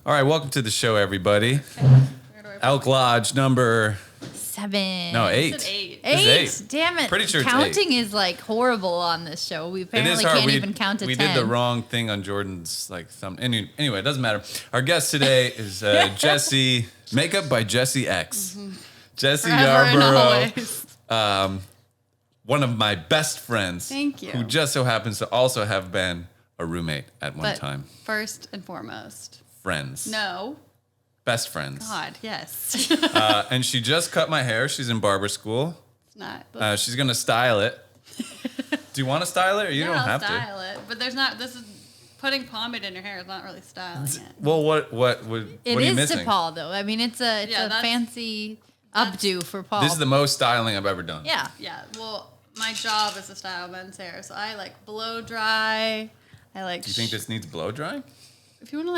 All right, welcome to the show, everybody. Elk Lodge number 7. No, 8. It's 8. It's 8. Damn it. Pretty sure it's counting is like horrible on this show. We apparently can't even count to 10. We did the wrong thing on Jordan's like thumb. Anyway, it doesn't matter. Our guest today is Jessie, makeup by Jessie X. Mm-hmm. Jessie Forever and Yarborough, one of my best friends. Thank you. Who just so happens to also have been a roommate at one time. First and foremost. Friends. No. Best friends. God, yes. And she just cut my hair. She's in barber school. It's not. She's going to style it. Do you want to style it or you don't have I'll style it. But there's not, this is, putting pomade in your hair is not really styling it. Well, what are you missing? To Paul, though. I mean, it's a fancy updo for Paul. This is the most styling I've ever done. Yeah. Yeah, well, my job is to style men's hair, so I like blow dry. Do you think this needs blow drying? If you want to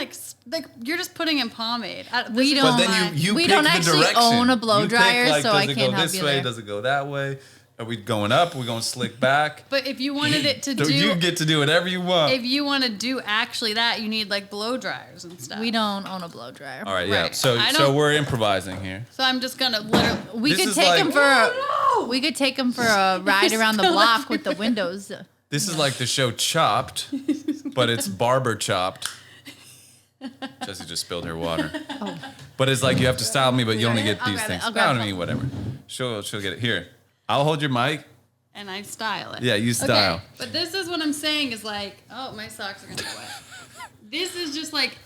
like you're just putting in pomade. We don't. But then you we pick don't the actually direction. own a blow dryer, pick, so I can't help you Does it go this way? there. Does it go that way? Are we going up? Are we going slick back? But if you wanted it to do, you get to do whatever you want. If you want to do actually that, you need like blow dryers and stuff. We don't own a blow dryer. All right, yeah. Right. So we're improvising here. So I'm just gonna literally. We could take him for we could take him for a ride around the block with the windows. This is like the show Chopped, but it's barber chopped. Jessie just spilled her water. Oh. But it's like you have to style me, but you only get these things. I'll I mean, whatever. She'll get it. Here, I'll hold your mic. And I style it. Yeah, you style. Okay. But this is what I'm saying is like, oh, my socks are gonna get wet. This is just like,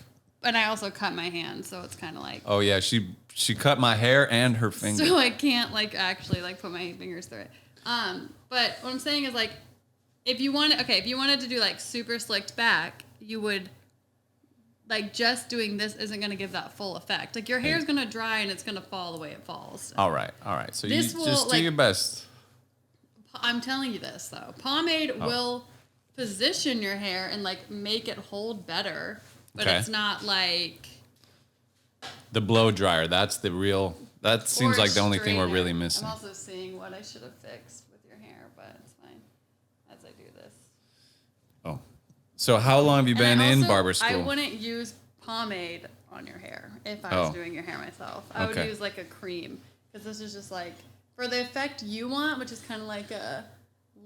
and I also cut my hand, so it's kind of like. Oh yeah, she cut my hair and her finger. So I can't like actually like put my fingers through it. But what I'm saying is like, if you wanted to do like super slicked back, you would. Like just doing this isn't going to give that full effect. Like your hair is going to dry and it's going to fall the way it falls. All right. So this you just do your best. I'm telling you this though. Pomade will position your hair and like make it hold better, but it's not like the blow dryer. That's the real. That seems like the only thing we're really missing. I'm also seeing what I should have fixed with your hair, but it's fine as I do this. Oh. So how long have you been in barber school? I wouldn't use pomade on your hair if I was doing your hair myself. I would use like a cream because this is just like for the effect you want, which is kind of like a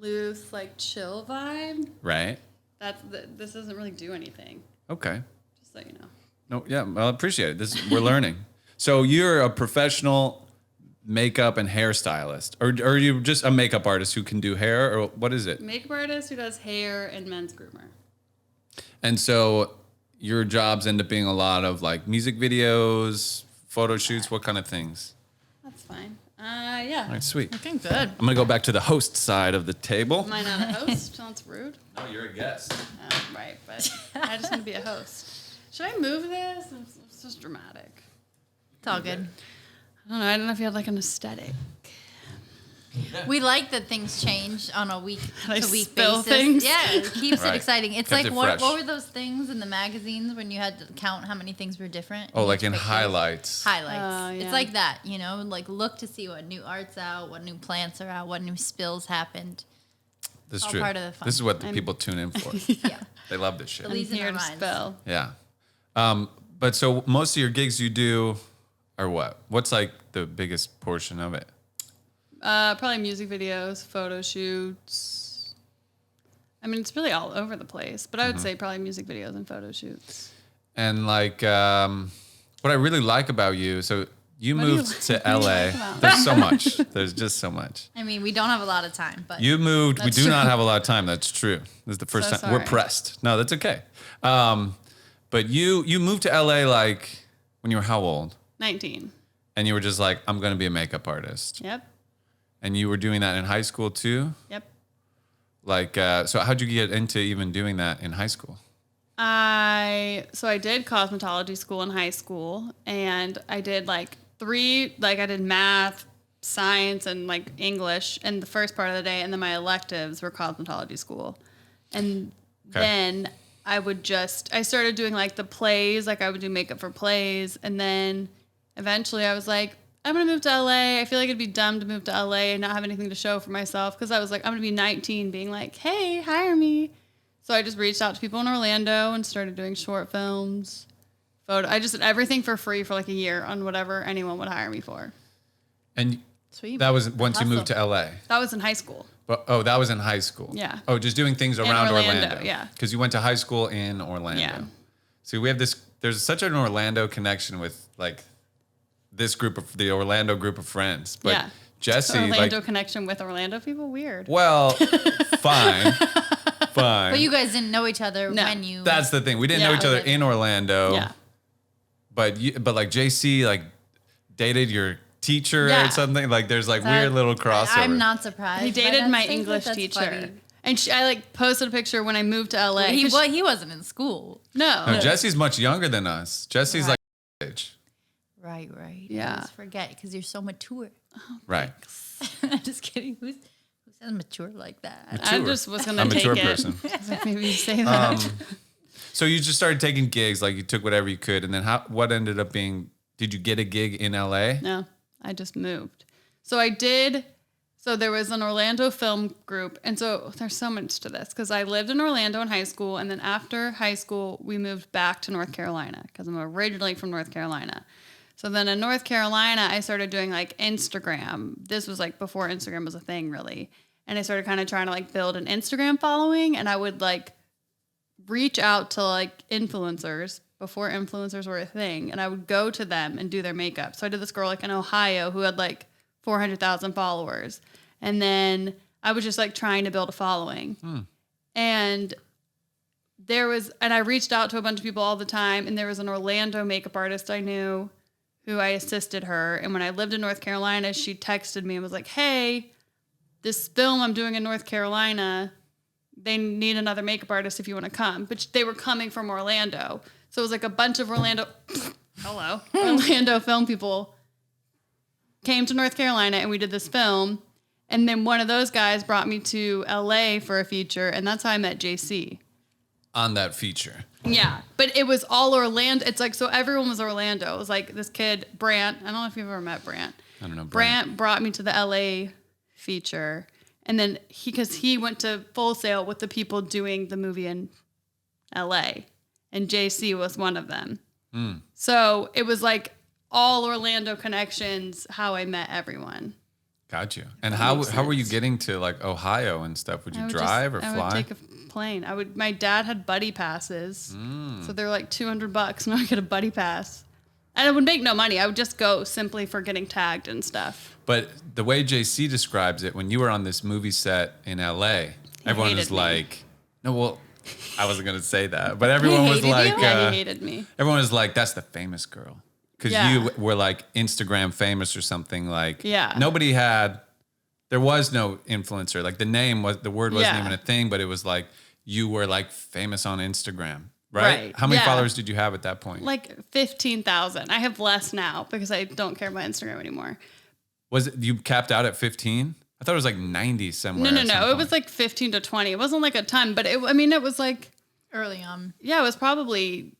loose, like chill vibe. Right. This doesn't really do anything. Okay. Just so you know. No, yeah, I appreciate it. We're learning. So you're a professional makeup and hairstylist, or are you just a makeup artist who can do hair, or what is it? Makeup artist who does hair and men's groomer. And so your jobs end up being a lot of like music videos, photo shoots, what kind of things? That's fine. Yeah. All right, sweet. Okay, good. I'm going to go back to the host side of the table. Am I not a host? Sounds rude. No, you're a guest. Right, but I just want to be a host. Should I move this? It's just dramatic. It's all good. I don't know if you have like an aesthetic. We like that things change on a week-to-week spill basis. things? Yeah, it keeps it exciting. It's Kept like, it what fresh. were those things in the magazines when you had to count how many things were different? Oh, like in pictures? highlights. Highlights. Yeah. It's like that, like look to see what new art's out, what new plants are out, what new spills happened. This is all true. part of the fun. This is what the people tune in for. Yeah. They love this shit. The leaves in here our to minds. spill. Yeah. But so most of your gigs you do are what? What's like the biggest portion of it? Probably music videos, photo shoots. I mean, it's really all over the place, but I would say probably music videos and photo shoots. And like, what I really like about you, so you moved to LA. There's so much. There's just so much. I mean, we don't have a lot of time, but You moved. We That's do true. not have a lot of time. That's true. This is the first So time we're sorry. pressed. No, that's okay. But you moved to LA like when you were how old? 19. And you were just like, I'm going to be a makeup artist. Yep. And you were doing that in high school too? Yep. Like, so how'd you get into even doing that in high school? I did cosmetology school in high school, and I did I did math, science, and like English in the first part of the day, and then my electives were cosmetology school. And then I started doing like the plays, like I would do makeup for plays, and then eventually I was like, I'm going to move to LA. I feel like it'd be dumb to move to LA and not have anything to show for myself, because I was like, I'm going to be 19 being like, hey, hire me. So I just reached out to people in Orlando and started doing short films photo. I just did everything for free for like a year on whatever anyone would hire me for. And Sweet. that was once you moved to Hustle. LA. That was in high school. But, that was in high school. Yeah. Oh, just doing things around Orlando. Yeah. Because you went to high school in Orlando. Yeah. See, we have this. There's such an Orlando connection with like this group of the Orlando group of friends. But Yeah. Jesse, Orlando like, connection with Orlando people. Weird. well, fine. But you guys didn't know each other No. when you. That's the thing. We didn't know Yeah. each other in Orlando. Yeah. But like JC like dated your teacher Yeah. or something. Like there's like That- weird little crossover. I'm not surprised. He by dated that my statement. English That's teacher. funny. And I like posted a picture when I moved to LA. He wasn't in school. No, Jesse's much younger than us. Jesse's Right. like age. Right. Yeah. I just forget because you're so mature. Right. I'm just kidding. Who says mature like that? I Mature. just was going I'm to a take mature it. person. Like, maybe you say that. So you just started taking gigs, like you took whatever you could, and then what ended up being? Did you get a gig in LA? No, I just moved. So I did. So there was an Orlando film group. And so there's so much to this because I lived in Orlando in high school. And then after high school, we moved back to North Carolina because I'm originally from North Carolina. So then in North Carolina, I started doing like Instagram. This was like before Instagram was a thing, really. And I started kind of trying to like build an Instagram following. And I would like reach out to like influencers before influencers were a thing. And I would go to them and do their makeup. So I did this girl like in Ohio who had like 400,000 followers. And then I was just like trying to build a following. And I reached out to a bunch of people all the time. And there was an Orlando makeup artist I knew who I assisted her. And when I lived in North Carolina, she texted me and was like, hey, this film I'm doing in North Carolina, they need another makeup artist if you want to come. But they were coming from Orlando. So it was like a bunch of Orlando film people came to North Carolina and we did this film. And then one of those guys brought me to LA for a feature. And that's how I met JC. On that feature. Yeah, but it was all Orlando. It's like, so everyone was Orlando. It was like this kid, Brant. I don't know if you've ever met Brant. I don't know. Brant brought me to the LA feature. And then because he went to Full Sail with the people doing the movie in LA. And JC was one of them. So it was like all Orlando connections, how I met everyone. Got you. And how were you getting to like Ohio and stuff? Would you drive or fly? I would take a plane. My dad had buddy passes. So they were like $200 and I would get a buddy pass. And it would make no money. I would just go simply for getting tagged and stuff. But the way JC describes it, when you were on this movie set in LA, everyone was hated me. like, no, well, I wasn't going to say that, but everyone was hated like, you? Yeah, he hated me. everyone was like, that's the famous girl. Because Yeah. you were like Instagram famous or something. Like, Yeah. there was no influencer. Like the word wasn't Yeah. even a thing, but it was like, you were like famous on Instagram, right? How many yeah. followers did you have at that point? Like 15,000. I have less now because I don't care about Instagram anymore. Was it, you capped out at 15? I thought it was like 90 somewhere. No. at some It point. was like 15 to 20. It wasn't like a ton, but it was like, Early on. yeah, it was probably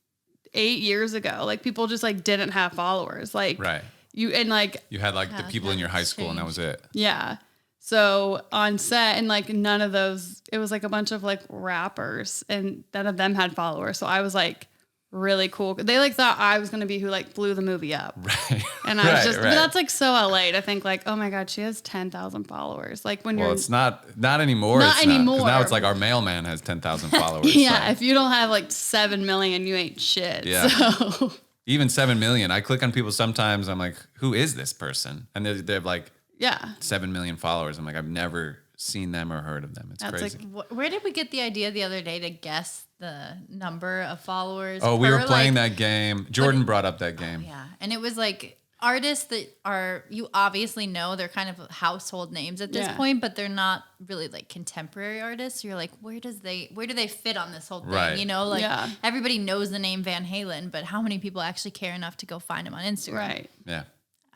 8 years ago. Like people just like didn't have followers. Like Right. you had like the people in your high school and that was it. yeah. So on set and like none of those, it was like a bunch of like rappers and none of them had followers. So I was like really cool. They like thought I was going to be who like blew the movie up. Right. And I was just, right. but that's like so LA to think like, oh my God, she has 10,000 followers. Like when Well, you're, it's not anymore. Not It's anymore. 'Cause now it's like our mailman has 10,000 followers. yeah, so. if you don't have like 7 million, you ain't shit. Yeah. So Even 7 million. I click on people sometimes. I'm like, who is this person? And they have like yeah. 7 million followers. I'm like, I've never seen them or heard of them. It's That's crazy. like, Where did we get the idea the other day to guess the number of followers? Oh, we per, were playing like, that game. Jordan brought up that game. Yeah. And it was like artists that are, you obviously know they're kind of household names at this Yeah. point, but they're not really like contemporary artists. You're like, where do they fit on this whole thing? Right. You know, like Yeah. everybody knows the name Van Halen, but how many people actually care enough to go find him on Instagram? right. Yeah.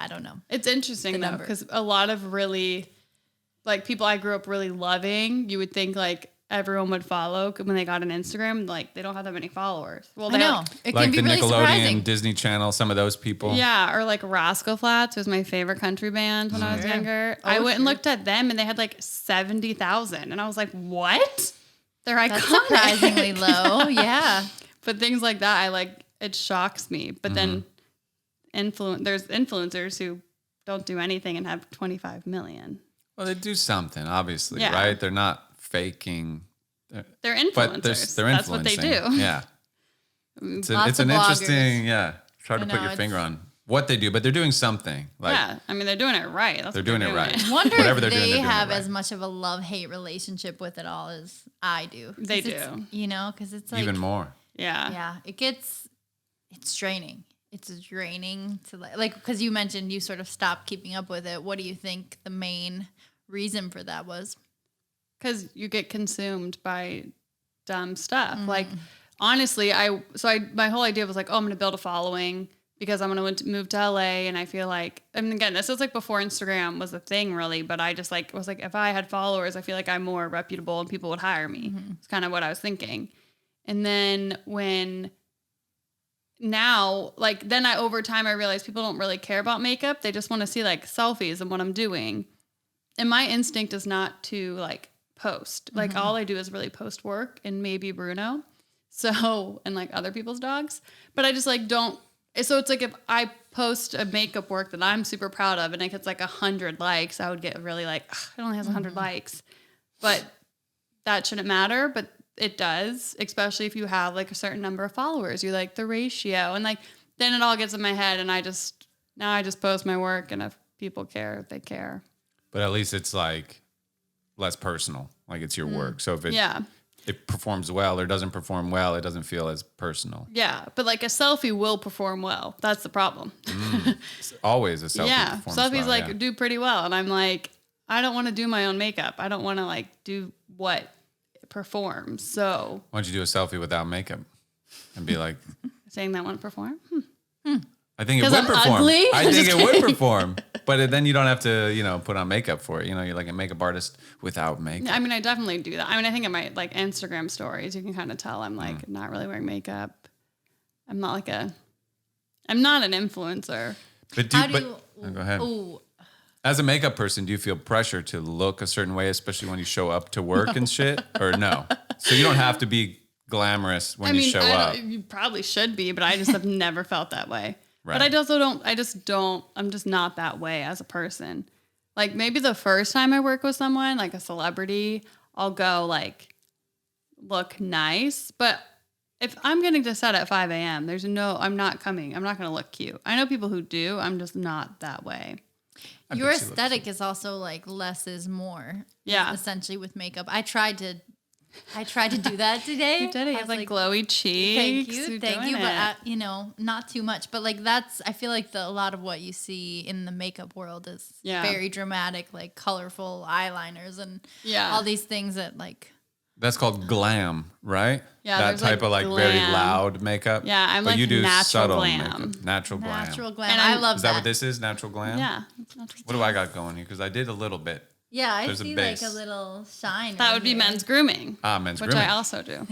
I don't know. It's interesting The though, number. because a lot of really, like people I grew up really loving, you would think like everyone would follow when they got an Instagram. Like they don't have that many followers. Well, I know. like, It Like can be the really Nickelodeon, surprising. Disney Channel, some of those people. yeah, or like Rascal Flatts was my favorite country band when I was Sure. younger. Oh, I went and sure. looked at them and they had like 70,000, and I was like, what? They're That's iconic. surprisingly low. Yeah. But things like that, I like. it shocks me. But then there's influencers who don't do anything and have 25 million. Well, they do something, obviously, Yeah. right? They're not faking. They're influencers. But they're That's what they influencing. do. Yeah. It's Lots an of bloggers. interesting, it's hard to I put know, your it's- finger on what they do, but they're doing something. Like, Yeah, I mean, they're doing it right. That's they're what doing it right. I wonder Whatever if they're doing, they they're doing it have right. as much of a love-hate relationship with it all as I do. 'Cause They it's- do. You know, because it's like Even more. Yeah. it's draining. It's draining to like because you mentioned you sort of stopped keeping up with it. What do you think the main reason for that was? Because you get consumed by dumb stuff. Mm-hmm. Like, honestly, my whole idea was like, oh, I'm going to build a following because I'm going to move to LA. And I feel like, I mean, again, this was like before Instagram was a thing really, but I just like was like, if I had followers, I feel like I'm more reputable and people would hire me. It's kind of what I was thinking. And then over time, I realized people don't really care about makeup. They just want to see like selfies and what I'm doing. And my instinct is not to like post. Like all I do is really post work and maybe Bruno. So, and like other people's dogs. But I just like don't. So it's like if I post a makeup work that I'm super proud of and it gets like 100 likes, I would get really like, it only has 100 likes. But that shouldn't matter. But it does, especially if you have like a certain number of followers. You like the ratio. And like then it all gets in my head and I just post my work and if people care, they care. But at least it's like less personal. Like it's your work. So if it performs well or doesn't perform well, it doesn't feel as personal. Yeah, but like a selfie will perform well. That's the problem. It's always a selfie. Yeah, performs selfies well, like do pretty well, and I'm like, I don't want to do my own makeup. I don't want to like do what performs. So Why don't you do a selfie without makeup and be like, saying that won't perform. I think it 'Cause would I'm perform. ugly? I think it would perform. But then you don't have to, put on makeup for it. You know, you're like a makeup artist without makeup. I mean, I definitely do that. I mean, I think in my like Instagram stories, you can kind of tell I'm like not really wearing makeup. I'm not an influencer. But go ahead. Ooh, As a makeup person, do you feel pressure to look a certain way, especially when you show up to work and shit? Or no? So you don't have to be glamorous when you show up. You probably should be, but I just have never felt that way. Right. But I'm just not that way as a person. Like maybe the first time I work with someone, like a celebrity, I'll go like look nice. But if I'm getting to set at 5 a.m., I'm not coming. I'm not going to look cute. I know people who do. I'm just not that way. your bet she looks aesthetic is also like less is more. Yeah. Essentially with makeup. I tried to do that today. You did it. You I have was like glowy cheeks. Thank you. But not too much. But like I feel like a lot of what you see in the makeup world is very dramatic, like colorful eyeliners and all these things that like. That's called glam, right? Yeah, that there's, type like, of like very glam. loud makeup. Yeah, I'm but like you do natural subtle glam. makeup. Natural glam. Natural glam. And I love Is that what this is? Natural glam? Yeah. What do I got going here? Because I did a little bit. Yeah, I There's a see base. like a little shine. That right would be here. men's grooming. Men's which grooming. I also do.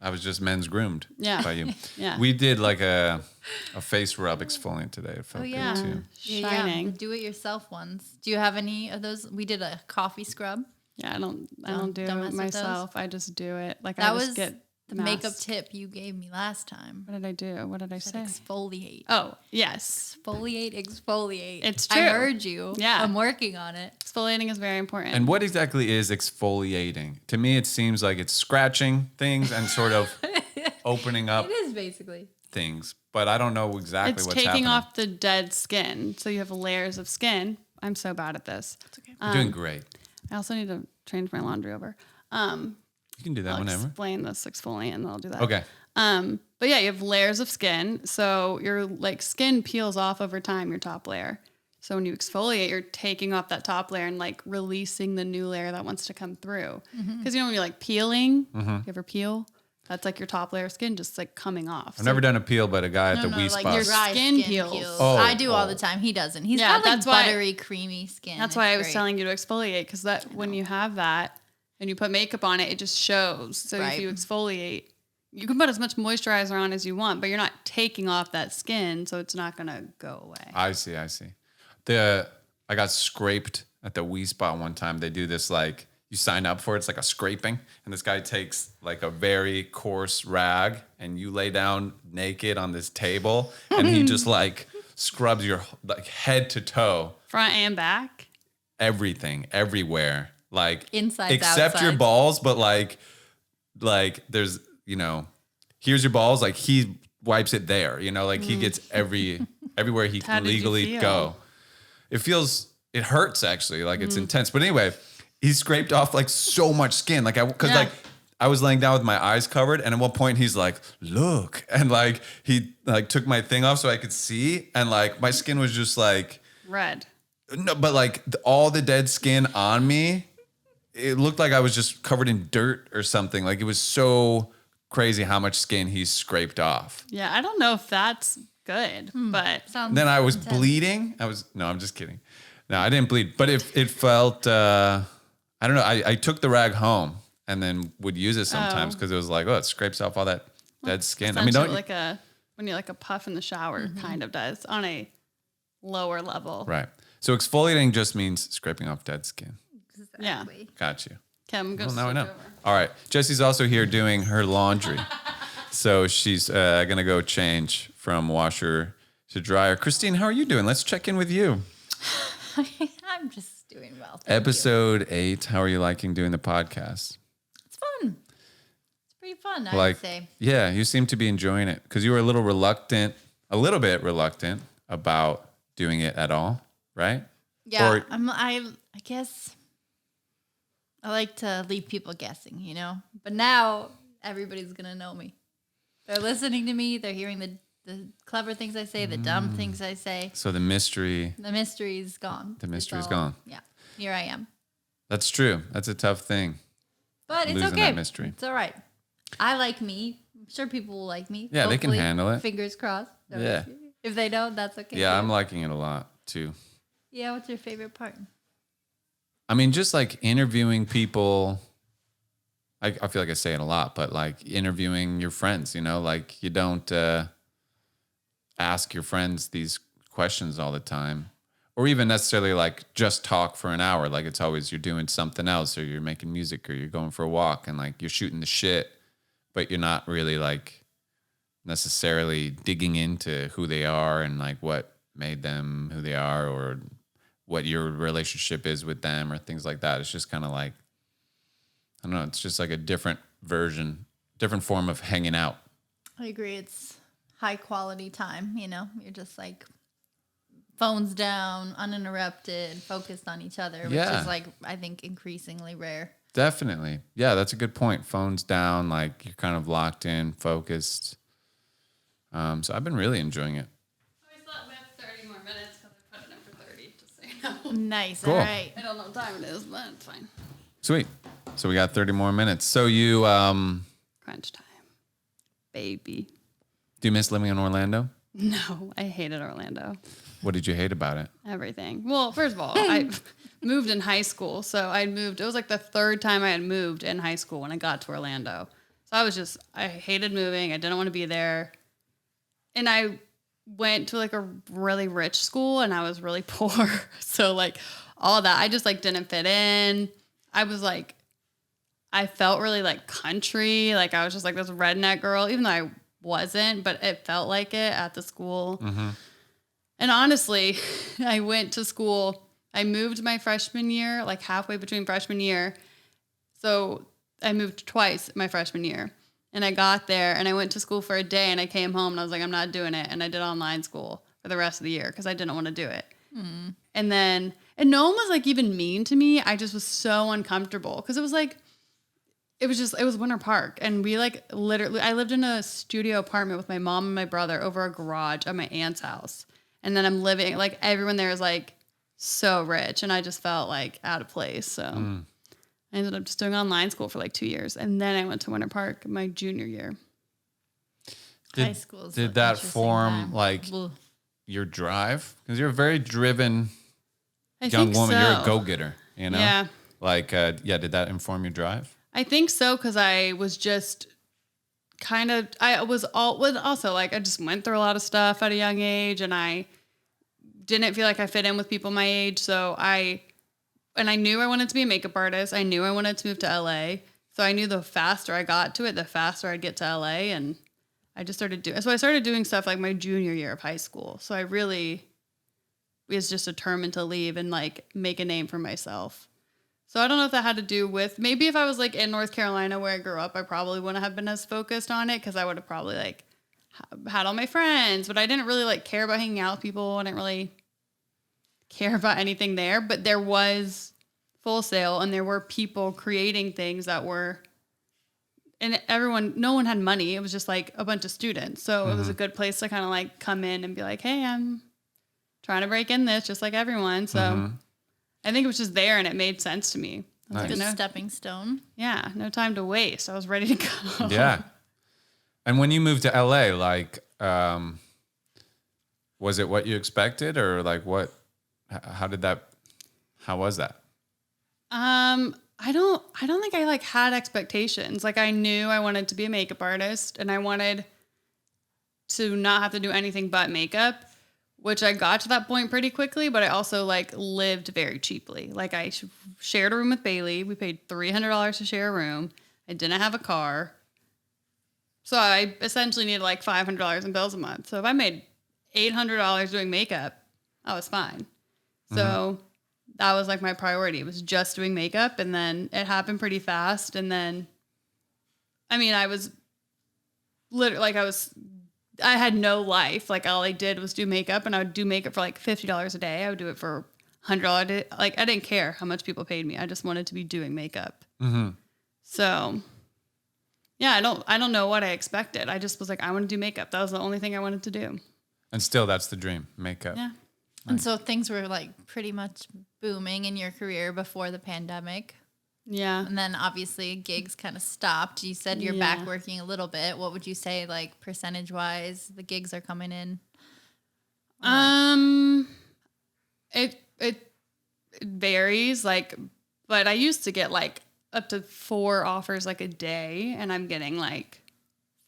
I was just men's groomed by you. Yeah. We did like a face rub exfoliant today. It felt Oh yeah. good too. Shining. Yeah, do it yourself ones. Do you have any of those? We did a coffee scrub. Yeah, I don't do don't it mess with myself. I just do it. Like That I just was get the mask. makeup tip you gave me last time. What did I do? What did I Said say? exfoliate. Oh, yes. Exfoliate. It's true. I heard you. Yeah. I'm working on it. Exfoliating is very important. And what exactly is exfoliating? To me, it seems like it's scratching things and sort of opening up It is basically. things, but I don't know exactly it's what's taking happening. off the dead skin. So you have layers of skin. I'm so bad at this. It's okay. You're doing great. I also need to change my laundry over. You can do that I'll whenever. explain this exfoliant and I'll do that. Okay. But yeah, you have layers of skin. So your like skin peels off over time, your top layer. So when you exfoliate, you're taking off that top layer and like releasing the new layer that wants to come through. Because when you're like peeling, you ever peel? That's like your top layer of skin just like coming off. I've never done a peel, but a guy at the Wii like Spot. your dry Skin peels. Oh, I do all the time. He doesn't. He's Yeah, got like that's why- buttery, creamy skin. That's It's why I was great. telling you to exfoliate because that when you have that and you put makeup on it, it just shows. So Right. if you exfoliate, you can put as much moisturizer on as you want, but you're not taking off that skin, so it's not gonna go away. I see. I got scraped at the Wii Spot one time. They do this like you sign up for. It's like a scraping. And this guy takes like a very coarse rag and you lay down naked on this table and he just like scrubs your like head to toe. Front and back? Everything, everywhere. Like inside, except outside. your balls, but like there's, you know, here's your balls. Like he wipes it there, you know, like he gets everywhere he can legally go. It hurts actually. Like it's intense. But anyway, he scraped off like so much skin. Like I was laying down with my eyes covered, and at one point he's like, "Look," and like he like took my thing off so I could see, and like my skin was just like red. No, but like all the dead skin on me, it looked like I was just covered in dirt or something. Like it was so crazy how much skin he scraped off. Yeah, I don't know if that's good, but then I was bleeding. No, I'm just kidding. No, I didn't bleed, but it felt. I don't know. I took the rag home and then would use it sometimes because it was like, it scrapes off all that dead skin. I mean, when you like a puff in the shower, kind of does on a lower level, right? So exfoliating just means scraping off dead skin. Exactly. Yeah, got you. Okay, I'm gonna now I know. over. All right, Jessie's also here doing her laundry, so she's gonna go change from washer to dryer. Christine, how are you doing? Let's check in with you. I'm just doing well. Episode 8. How are you liking doing the podcast? It's fun. It's pretty fun, I would say. Yeah, you seem to be enjoying it because you were a little bit reluctant about doing it at all, right? Yeah, I guess I like to leave people guessing, you know? But now everybody's going to know me. They're listening to me. They're hearing the clever things I say, the dumb things I say. So the mystery is gone. The mystery is gone. Yeah. Here I am. That's true. That's a tough thing. But it's losing okay. That mystery. It's all right. I like me. I'm sure people will like me. Yeah, Hopefully, they can handle it. Fingers crossed. Yeah. If they don't, that's okay. Yeah, I'm liking it a lot too. Yeah, what's your favorite part? I mean, just like interviewing people. I feel like I say it a lot, but like interviewing your friends, you know, like you don't ask your friends these questions all the time, or even necessarily like just talk for an hour. Like it's always you're doing something else, or you're making music, or you're going for a walk, and like you're shooting the shit, but you're not really like necessarily digging into who they are and like what made them who they are, or what your relationship is with them, or things like that. It's just kind of like, I don't know, it's just like a different form of hanging out. I agree. It's high quality time, you know? You're just like phones down, uninterrupted, focused on each other, which is like, I think, increasingly rare. Definitely. Yeah, that's a good point. Phones down, like you're kind of locked in, focused. So I've been really enjoying it. We have 30 more minutes because I put it in for 30, just so you know. Nice. Cool. All right. I don't know what time it is, but it's fine. Sweet. So we got 30 more minutes. So you, Crunch time. Baby. do you miss living in Orlando? No, I hated Orlando. What did you hate about it? Everything. Well, first of all, I moved in high school. So I moved. It was like the third time I had moved in high school when I got to Orlando. So I hated moving. I didn't want to be there. And I went to like a really rich school and I was really poor. So like all that, I just like didn't fit in. I felt really like country. Like I was just like this redneck girl, even though I wasn't, but it felt like it at the school. Mm-hmm. And honestly, I went to school. I moved my freshman year, like halfway between freshman year. So I moved twice my freshman year. And I got there and I went to school for a day and I came home and I was like, I'm not doing it. And I did online school for the rest of the year because I didn't want to do it. Mm. And no one was like even mean to me. I just was so uncomfortable because it was Winter Park. And we like literally, I lived in a studio apartment with my mom and my brother over a garage at my aunt's house. And then I'm living, like everyone there is like so rich. And I just felt like out of place. So I ended up just doing online school for like 2 years. And then I went to Winter Park my junior year. High school. Did that form like your drive? Because you're a very driven young woman. So. You're a go-getter, you know? Yeah. Like, did that inform your drive? I think so, because I was just I just went through a lot of stuff at a young age, and I didn't feel like I fit in with people my age. So and I knew I wanted to be a makeup artist. I knew I wanted to move to LA. So I knew the faster I got to it, the faster I'd get to LA. And I just started so I started doing stuff like my junior year of high school. So I really was just determined to leave and like make a name for myself. So I don't know if that had to do with, maybe if I was like in North Carolina where I grew up, I probably wouldn't have been as focused on it because I would have probably like had all my friends, but I didn't really like care about hanging out with people. I didn't really care about anything there, but there was Full Sail and there were people creating things that were, and no one had money. It was just like a bunch of students. So it was a good place to kind of like come in and be like, hey, I'm trying to break in this just like everyone. So I think it was just there and it made sense to me. Nice. Like a stepping stone. Yeah, no time to waste. I was ready to go. Yeah. And when you moved to LA, like, was it what you expected or like how was that? I don't think I like had expectations. Like I knew I wanted to be a makeup artist and I wanted to not have to do anything but makeup, which I got to that point pretty quickly, but I also like lived very cheaply. Like I shared a room with Bailey. We paid $300 to share a room. I didn't have a car. So I essentially needed like $500 in bills a month. So if I made $800 doing makeup, I was fine. So that was like my priority. It was just doing makeup. And then it happened pretty fast. And then, I mean, I was literally like, I had no life. Like all I did was do makeup and I would do makeup for like $50 a day. I would do it for $100 a day. Like I didn't care how much people paid me. I just wanted to be doing makeup. So yeah, I don't know what I expected. I just was like, I want to do makeup. That was the only thing I wanted to do. And still that's the dream, makeup. Yeah. Nice. And so things were like pretty much booming in your career before the pandemic. Yeah. And then obviously gigs kind of stopped. You said you're back working a little bit. What would you say, like percentage wise, the gigs are coming in? It varies, like, but I used to get like up to 4 offers like a day, and I'm getting like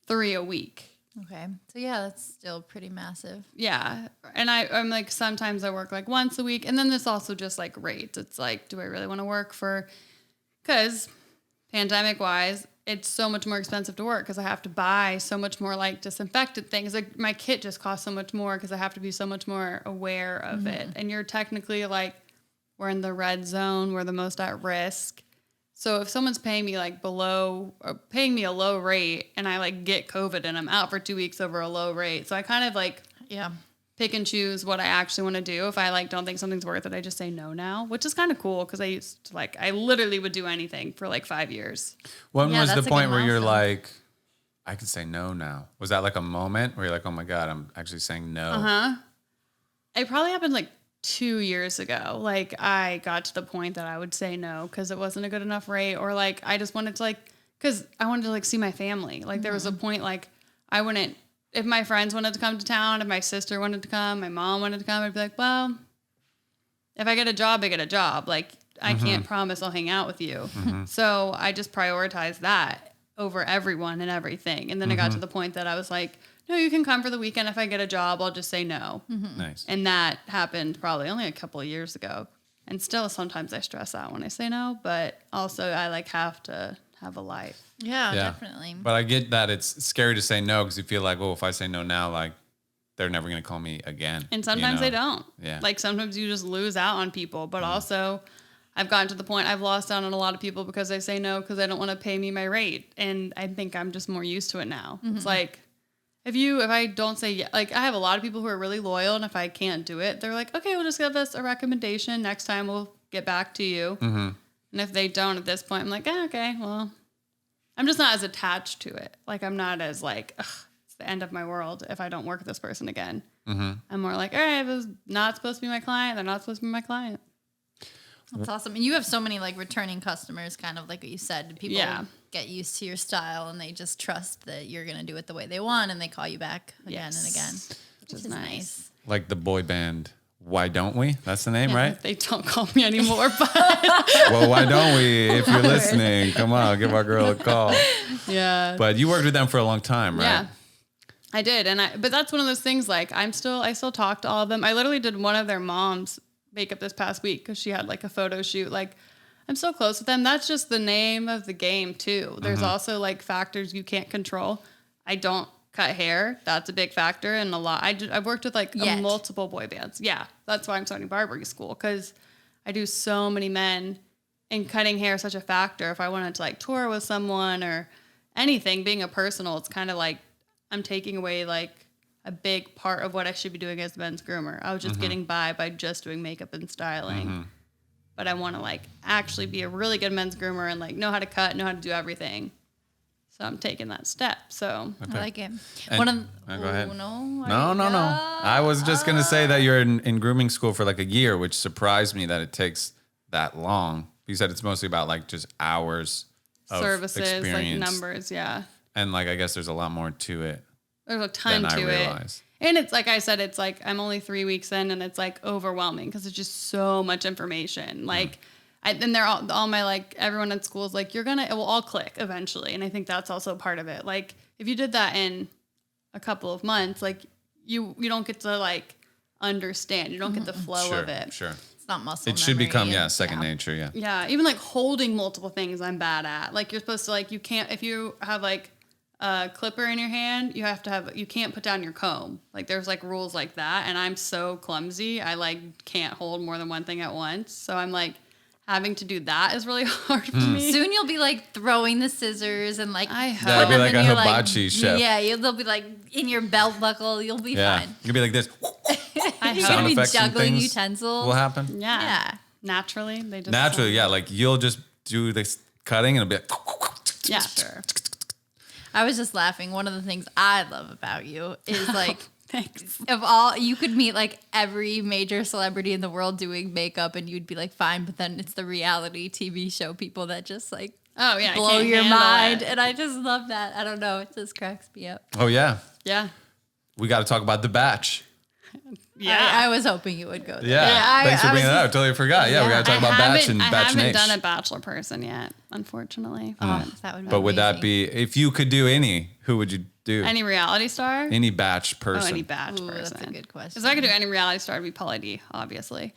3 a week. Okay. So yeah, that's still pretty massive. Yeah. And I'm like, sometimes I work like once a week, and then there's also just like rates. It's like, do I really want to work because pandemic wise, it's so much more expensive to work because I have to buy so much more like disinfectant things. Like my kit just costs so much more because I have to be so much more aware of it. And you're technically like, we're in the red zone. We're the most at risk. So if someone's paying me like paying me a low rate and I like get COVID and I'm out for 2 weeks over a low rate. So I kind of like, pick and choose what I actually want to do. If I like don't think something's worth it, I just say no now, which is kind of cool because I used to like, I literally would do anything for like 5 years. When was the point where you're like, I can say no now? Was that like a moment where you're like, oh my God, I'm actually saying no? It probably happened like 2 years ago. Like I got to the point that I would say no because it wasn't a good enough rate, or like I just wanted to like, because I wanted to like see my family. Like there was a point like I wouldn't, if my friends wanted to come to town, if my sister wanted to come, my mom wanted to come, I'd be like, well, if I get a job, I get a job. Like, I can't promise I'll hang out with you. So I just prioritized that over everyone and everything. And then I got to the point that I was like, no, you can come for the weekend. If I get a job, I'll just say no. Nice. And that happened probably only a couple of years ago. And still sometimes I stress out when I say no, but also I like have to have a life. Yeah, definitely. But I get that it's scary to say no because you feel like, well, if I say no now, like they're never going to call me again. And sometimes they don't. Yeah. Like sometimes you just lose out on people. But also I've gotten to the point I've lost out on a lot of people because I say no because they don't want to pay me my rate. And I think I'm just more used to it now. It's like, if I don't say yes, like I have a lot of people who are really loyal, and if I can't do it, they're like, okay, we'll just give us a recommendation. Next time we'll get back to you. And if they don't at this point, I'm like, okay, well, I'm just not as attached to it. Like I'm not as like, it's the end of my world if I don't work with this person again. I'm more like, all right, if it's not supposed to be my client, they're not supposed to be my client. That's awesome. And you have so many like returning customers, kind of like what you said. People get used to your style and they just trust that you're going to do it the way they want, and they call you back again and again, which is nice. Like the boy band, Why Don't We? That's the name, right? They don't call me anymore, but well, why don't we? If you're listening, come on, give our girl a call. Yeah. But you worked with them for a long time, right? Yeah. I did. But that's one of those things, like I still talk to all of them. I literally did one of their moms makeup this past week because she had like a photo shoot. Like, I'm so close with them. That's just the name of the game too. There's also like factors you can't control. I don't cut hair. That's a big factor. And I've worked with like multiple boy bands. Yeah. That's why I'm starting barbering school, because I do so many men, and cutting hair is such a factor. If I wanted to like tour with someone or anything, being a personal, it's kind of like I'm taking away like a big part of what I should be doing as a men's groomer. I was just getting by just doing makeup and styling. But I want to like actually be a really good men's groomer and like know how to cut, know how to do everything. So I'm taking that step. So I like it. Go ahead. No. I was just going to say that you're in grooming school for like a year, which surprised me that it takes that long. You said it's mostly about like just hours of services, experience. like numbers. Yeah. And like, I guess there's a lot more to it. There's a ton to it. And it's like I said, it's like I'm only 3 weeks in, and it's like overwhelming because it's just so much information. Like, and they're all my like everyone at school is like, it will all click eventually. And I think that's also part of it. Like, if you did that in a couple of months, like you don't get to like understand. You don't get the flow of it. Sure. It's not muscle It should become second nature. Yeah. Yeah. Even like holding multiple things, I'm bad at. Like, you're supposed to like, you can't, if you have like a clipper in your hand, you can't put down your comb. Like, there's like rules like that. And I'm so clumsy. I like can't hold more than one thing at once. So I'm like, having to do that is really hard for me. Soon you'll be like throwing the scissors and like that'll be like a hibachi chef. Yeah, they'll be like in your belt buckle. You'll be fine. You'll be like this. You're gonna be juggling utensils. Will happen. Yeah. Naturally, like you'll just do this cutting and it'll be like. Yeah, sure. I was just laughing. One of the things I love about you is like, thanks. You could meet like every major celebrity in the world doing makeup and you'd be like, fine. But then it's the reality TV show people that just like, blow your mind. And I just love that. I don't know. It just cracks me up. Oh, yeah. Yeah. We got to talk about The Batch. Yeah. I was hoping you would go there. Yeah. Thanks for bringing that up. I totally forgot. Yeah, we got to talk about Batch and Batch Nation. I haven't done a Bachelor person yet, unfortunately. That would be But would that be, if you could do any, who would you do? Any reality star? Any Batch person. Any Batch person. That's a good question. Because if I could do any reality star, it'd be Paula D, obviously.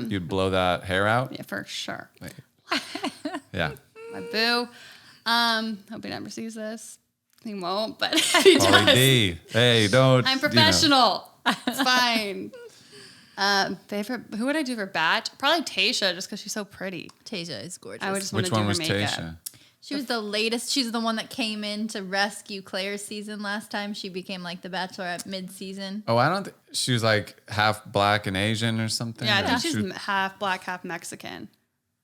You'd blow that hair out? Yeah, for sure. Yeah. My boo. Hope he never sees this. He won't, but if he Pauly does. D. Hey, don't. I'm professional. It's fine. Favorite? Who would I do for Batch? Probably Tayshia, just because she's so pretty. Tayshia is gorgeous. I would just want to do her makeup. Which one was Tayshia? She was the latest. She's the one that came in to rescue Claire's season last time. She became like the Bachelorette mid-season. Oh, I don't think she was like half black and Asian or something. Yeah, I think she's half black, half Mexican.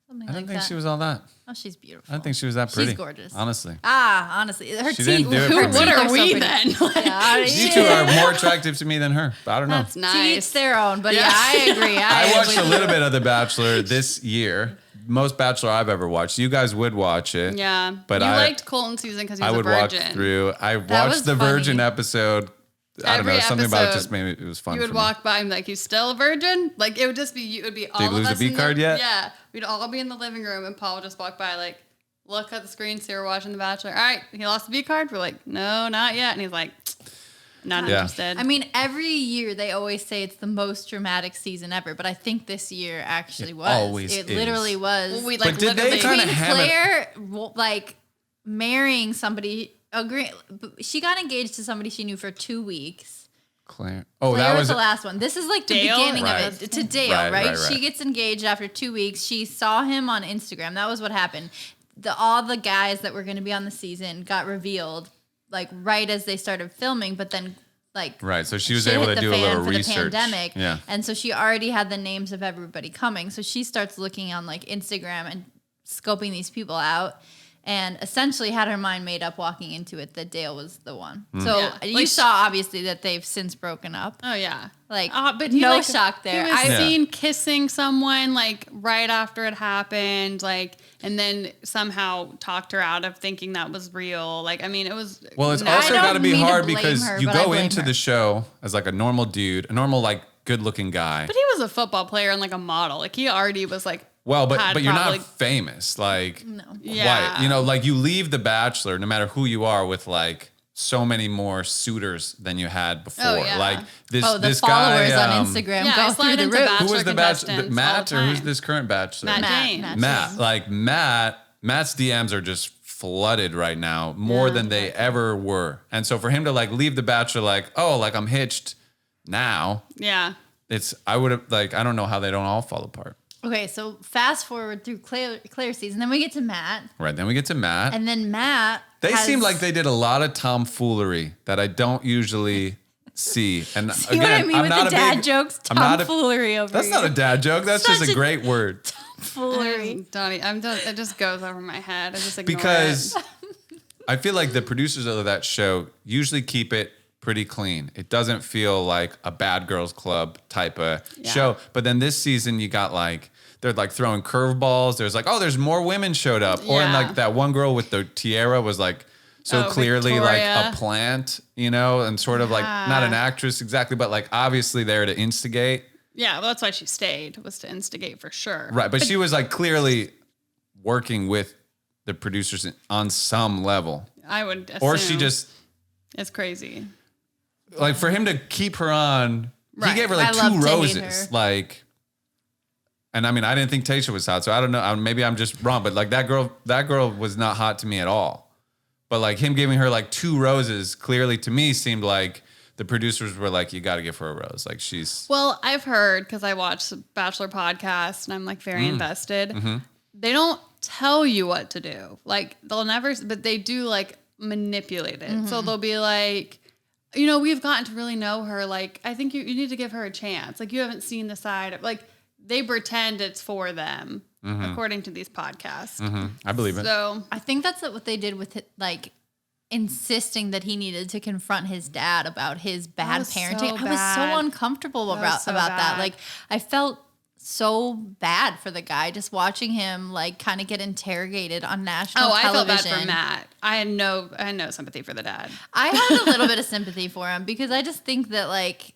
Something I don't like think that. she was all that. Oh, she's beautiful. I don't think she was that pretty. She's gorgeous. Honestly. Honestly. Her She teeth. didn't do it for me. What are we so then? You two are more attractive to me than her. But I don't know. That's nice. To each their own. But yeah, I agree. I watched a little bit of The Bachelor this year. Most Bachelor I've ever watched. You guys would watch it. Yeah. But you liked Colton's season because he was I would a virgin. walk through. I was watched the Virgin funny. episode. I don't know. Something about it just made it was fun. You would walk by and be like, "You still a virgin?" Like, it would just be, it would be all Did of you lose us the B card yet? Yeah. We'd all be in the living room and Paul would just walk by, like, look at the screen, see we're watching The Bachelor. All right, he lost the B card? We're like, no, not yet. And he's like, not interested. I mean, every year they always say it's the most dramatic season ever, but I think this year actually was. Always it is. literally was. Well, we But like did they literally. kinda Claire, like, marrying somebody, she got engaged to somebody she knew for 2 weeks. Claire. Oh, Claire that was the last one. This is like the Dale? beginning Right. of it. To Dale, Right. right? She gets engaged after 2 weeks. She saw him on Instagram. That was what happened. All the guys that were going to be on the season got revealed like right as they started filming, but then like right. So she was shit able hit to the do a fan little for research. the pandemic. Yeah. And so she already had the names of everybody coming. So she starts looking on like Instagram and scoping these people out. And essentially had her mind made up walking into it that Dale was the one. So you Like, saw obviously that they've since broken up. Oh, yeah. Like, But he, no like, shock there. He was I seen kissing someone like right after it happened, like, and then somehow talked her out of thinking that was real. Like, I mean, it was. Well, it's I also don't got to be mean to hard blame because her, you but I go blame into her. the show as like a normal dude, a normal like good-looking guy. But he was a football player and like a model. Like, he already was like. Well, but you're probably, not famous. Like, No. Yeah. Why? You know, like you leave The Bachelor, no matter who you are, with like so many more suitors than you had before. Oh, yeah. Like the this followers guy, on Instagram yeah, go through the roof. Who was the bachelor? Matt, or who's this current bachelor? Matt. Like Matt's DMs are just flooded right now, more than they ever were. And so for him to like leave the bachelor, like, oh, like I'm hitched now. Yeah. I would have like, I don't know how they don't all fall apart. Okay, so fast forward through Claire's season, then we get to Matt. Right, then we get to Matt. And then Matt seem like they did a lot of tomfoolery that I don't usually see. And see again, what I mean with the dad jokes? Tomfoolery over That's here. not a dad joke. That's just a great word. Tomfoolery. Donnie, it just goes over my head. I just ignore because it. I feel like the producers of that show usually keep it pretty clean. It doesn't feel like a Bad Girls Club type of show. But then this season you got like, they're like throwing curveballs. There's like, oh, there's more women showed up. Or in like that one girl with the tiara was like so clearly Victoria. like a plant, you know, and sort of like not an actress exactly, but like obviously there to instigate. Yeah, well, that's why she stayed, was to instigate for sure. Right. But she was like clearly working with the producers on some level. I would assume. Or she just. It's crazy. Like for him to keep her on, he gave her like I 2 roses. Like. And I mean, I didn't think Tayshia was hot, so I don't know. Maybe I'm just wrong, but like that girl was not hot to me at all. But like him giving her like 2 roses, clearly to me seemed like the producers were like, you got to give her a rose. Like she's. Well, I've heard, because I watch Bachelor podcasts and I'm like very invested. Mm-hmm. They don't tell you what to do. Like they'll never, but they do like manipulate it. Mm-hmm. So they'll be like, you know, we've gotten to really know her. Like, I think you need to give her a chance. Like you haven't seen the side of like. They pretend it's for them, according to these podcasts. Mm-hmm. I believe it. So I think that's what they did with it, like insisting that he needed to confront his dad about his bad parenting. I was so uncomfortable about that. Like I felt so bad for the guy just watching him like kind of get interrogated on national television. I felt bad for Matt. I had no sympathy for the dad. I had a little bit of sympathy for him because I just think that like.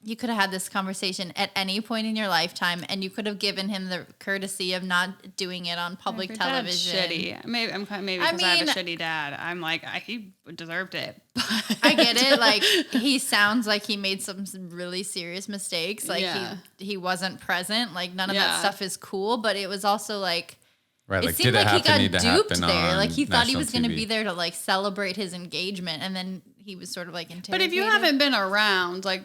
You could have had this conversation at any point in your lifetime, and you could have given him the courtesy of not doing it on public television. Shitty. Maybe because I have a shitty dad. I'm like he deserved it. I get it. Like he sounds like he made some really serious mistakes. Like he wasn't present. Like none of that stuff is cool. But it was also like. Right, it seemed like he got duped there. Like he thought he was going to be there to like celebrate his engagement, and then he was sort of like interrogated. But if you haven't been around, like.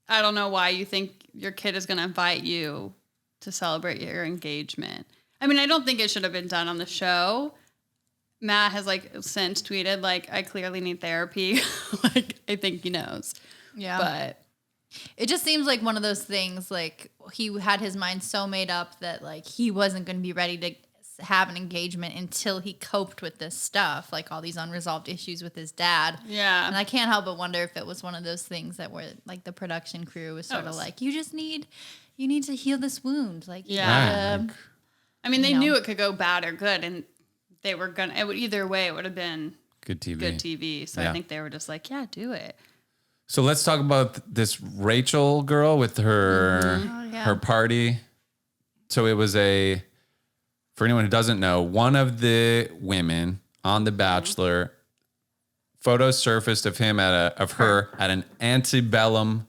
I don't know why you think your kid is going to invite you to celebrate your engagement. I mean, I don't think it should have been done on the show. Matt has like since tweeted like, I clearly need therapy. Like, I think he knows. Yeah. But it just seems like one of those things, like he had his mind so made up that like he wasn't going to be ready to have an engagement until he coped with this stuff, like all these unresolved issues with his dad. Yeah. And I can't help but wonder if it was one of those things that were like the production crew was sort of like, you need to heal this wound. Like, I mean, they knew it could go bad or good, and they were either way, it would have been good TV. So I think they were just like, yeah, do it. So let's talk about this Rachel girl with her, her party. So it was for anyone who doesn't know, one of the women on The Bachelor, photos surfaced of him of her at an antebellum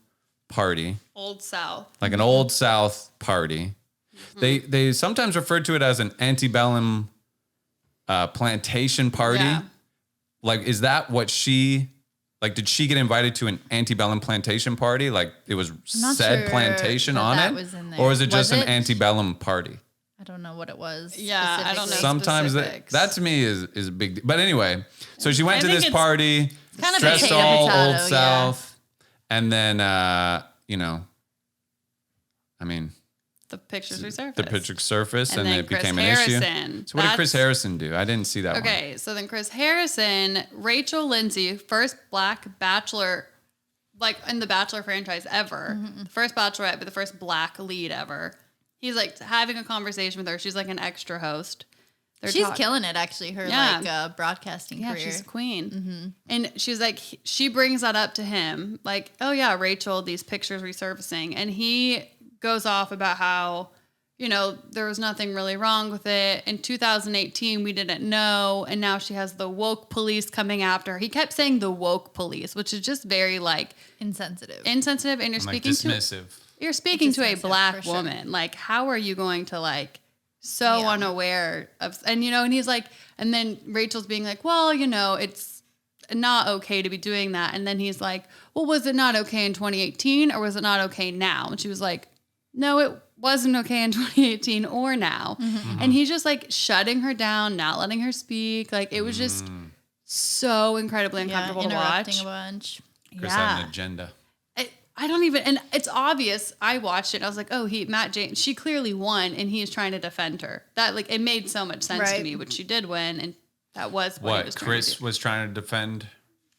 party. Old South. Like an Old South party. Mm-hmm. They sometimes refer to it as an antebellum plantation party. Yeah. Like, is that what did she get invited to an antebellum plantation party? Like it was said plantation on it? Or is it just an antebellum party? I don't know what it was. Yeah, I don't know. Sometimes that to me is a big deal. But anyway, so she went to this party, kind of dressed all Old South, and then, the pictures resurfaced. The pictures surfaced, and it Chris became Harrison, an issue. So what did Chris Harrison do? I didn't see that one. Okay, so then Chris Harrison, Rachel Lindsay, first black bachelor, like in the Bachelor franchise ever. Mm-hmm. The first bachelorette, but the first black lead ever. He's like having a conversation with her. She's like an extra host. She's killing it, actually. Her broadcasting career. Yeah, she's a queen. Mm-hmm. And she's like, she brings that up to him, like, oh yeah, Rachel, these pictures resurfacing, and he goes off about how you know, there was nothing really wrong with it. In 2018, we didn't know. And now she has the woke police coming after her. He kept saying the woke police, which is just very like insensitive. And you're speaking dismissive. You're speaking to a black woman. Sure. Like, how are you going to like so unaware of, and you know, and he's like, and then Rachel's being like, well, you know, it's not okay to be doing that. And then he's like, well, was it not okay in 2018 or was it not okay now? And she was like, no, it wasn't okay in 2018 or now. Mm-hmm. And he's just like shutting her down, not letting her speak. Like it was just so incredibly uncomfortable to watch. A bunch. Chris had an agenda. I don't even, and it's obvious. I watched it. I was like, oh, Matt James, she clearly won and he is trying to defend her. That like, it made so much sense to me, which she did win. And that was what he was trying Chris to do. was trying to defend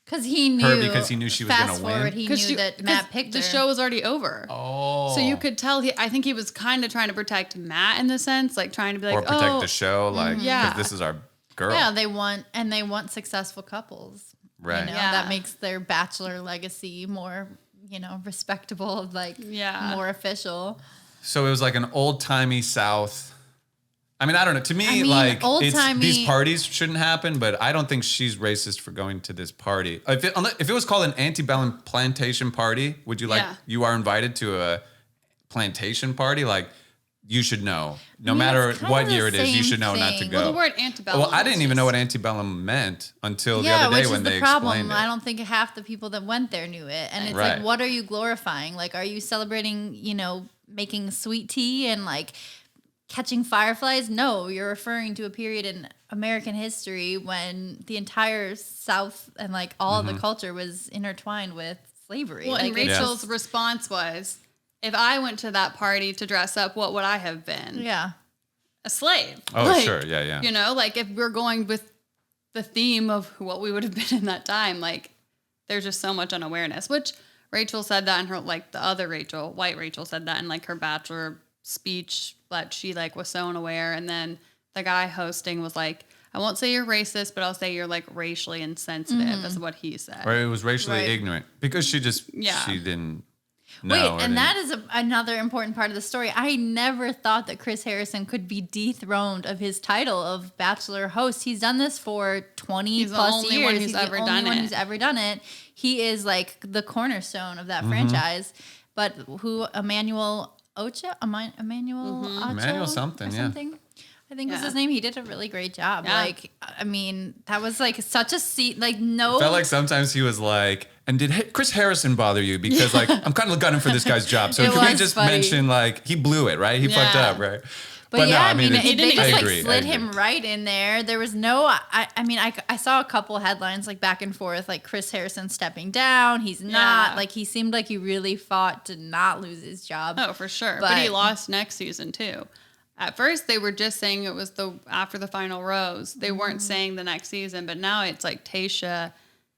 because he knew her because he knew she was going to win. He knew that Matt picked her. The show was already over. Oh, so you could tell. I think he was kind of trying to protect Matt in the sense, like trying to be like, or protect the show, like because this is our girl. Yeah, they want successful couples. Right. You know, that makes their bachelor legacy more, you know, respectable, like more official. So it was like an old timey South. I mean, I don't know. To me, like these parties shouldn't happen, but I don't think she's racist for going to this party. If it was called an antebellum plantation party, would you you are invited to a plantation party? Like you should know, no matter what year it is, you should know not to go. Well, the word antebellum. Well, I didn't even know what antebellum meant until the other day when they explained it. I don't think half the people that went there knew it. And it's like, what are you glorifying? Like, are you celebrating, you know, making sweet tea and like catching fireflies? No, you're referring to a period in American history when the entire South and like all of the culture was intertwined with slavery. Well, like, and Rachel's response was, if I went to that party to dress up, what would I have been? Yeah. A slave. Oh, like, sure. Yeah. You know, like if we're going with the theme of what we would have been in that time, like there's just so much unawareness, which Rachel said that in her, like the other Rachel, white Rachel said that in like her bachelor speech, that she like was so unaware. And then the guy hosting was like, I won't say you're racist, but I'll say you're like racially insensitive is what he said. Or it was racially ignorant because she just, she didn't know. Wait, and that is another important part of the story. I never thought that Chris Harrison could be dethroned of his title of Bachelor host. He's done this for 20 plus years. He's the only one who's ever done it. He is like the cornerstone of that franchise. But who, Emmanuel Ocha? Emmanuel something, I think was his name. He did a really great job. Yeah. Like, I mean, that was like such a seat. Like, no. It felt like sometimes he was like, and did Chris Harrison bother you? Because like, I'm kind of gunning for this guy's job. So can we just mention like, he blew it, right? He fucked up, right? But yeah, no, I mean, they just like slid him right in there. There was no, I saw a couple headlines like back and forth, like Chris Harrison stepping down. He's not, like he seemed like he really fought to not lose his job. Oh, for sure. But he lost next season too. At first they were just saying it was after the final rose. They weren't saying the next season, but now it's like Tayshia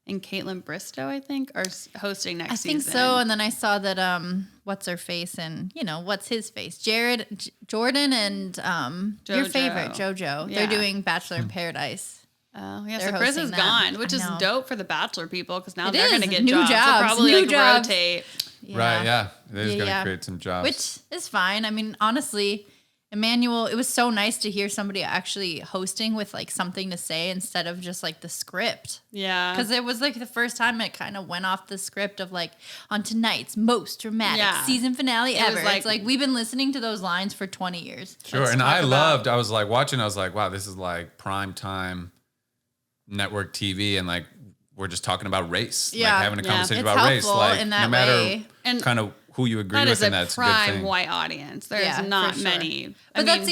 and Caitlin Bristow, I think, are hosting next season. I think so. And then I saw that what's her face and what's his face, Jordan and your favorite JoJo. They're doing Bachelor in Paradise. Oh yeah, so Chris is gone, which is dope for the Bachelor people because now they're going to get jobs. They'll probably rotate. Yeah. Right? Yeah, they're just going to create some jobs, which is fine. I mean, honestly. Emmanuel, it was so nice to hear somebody actually hosting with like something to say instead of just like the script. Yeah. Because it was like the first time it kind of went off the script of like on tonight's most dramatic season finale ever. It's like we've been listening to those lines for 20 years. Sure. And I was like watching, I was like, wow, this is like prime time network TV and like we're just talking about race. Yeah. Like having a conversation about race. Like in that no matter way. Kind of who you agree with, and that's a good thing. Prime white audience. There's not many. But that's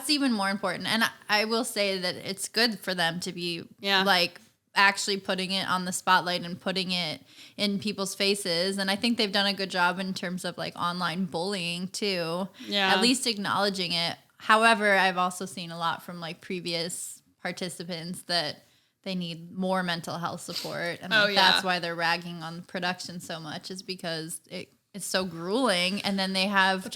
even more important. And I will say that it's good for them to be like actually putting it on the spotlight and putting it in people's faces. And I think they've done a good job in terms of like online bullying too. Yeah. At least acknowledging it. However, I've also seen a lot from like previous participants that they need more mental health support. And that's why they're ragging on production so much, is because it's so grueling. And then they have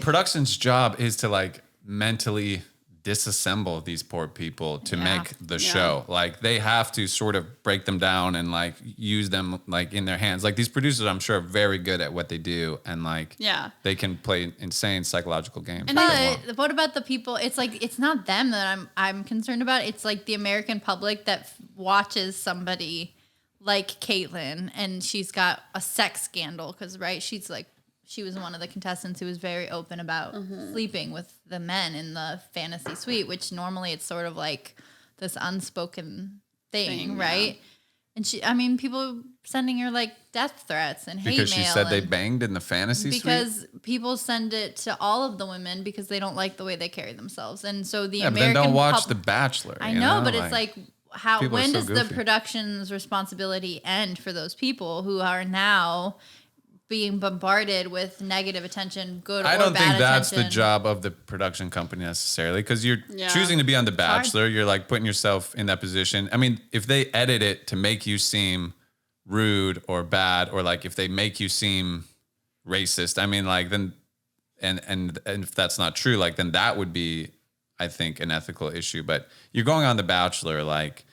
production's job is to like mentally disassemble these poor people to make the show. Like they have to sort of break them down and like use them like in their hands. Like these producers, I'm sure, are very good at what they do, and like they can play insane psychological games. And but what about the people? It's like it's not them that I'm concerned about. It's like the American public that watches somebody like Caitlyn, and she's got a sex scandal because she was one of the contestants who was very open about sleeping with the men in the fantasy suite, which normally it's sort of like this unspoken thing, right? Yeah. And people sending her like death threats and hate mail. Because she said they banged in the fantasy suite? Because people send it to all of the women because they don't like the way they carry themselves. And so the American... but then don't watch The Bachelor. I know, but it's like when does the production's responsibility end for those people who are now... being bombarded with negative attention, good or bad attention? I don't think that's the job of the production company necessarily, because you're choosing to be on The Bachelor. You're like putting yourself in that position. I mean, if they edit it to make you seem rude or bad, or like if they make you seem racist, I mean, like then, and if that's not true, like then that would be, I think, an ethical issue. But you're going on The Bachelor, like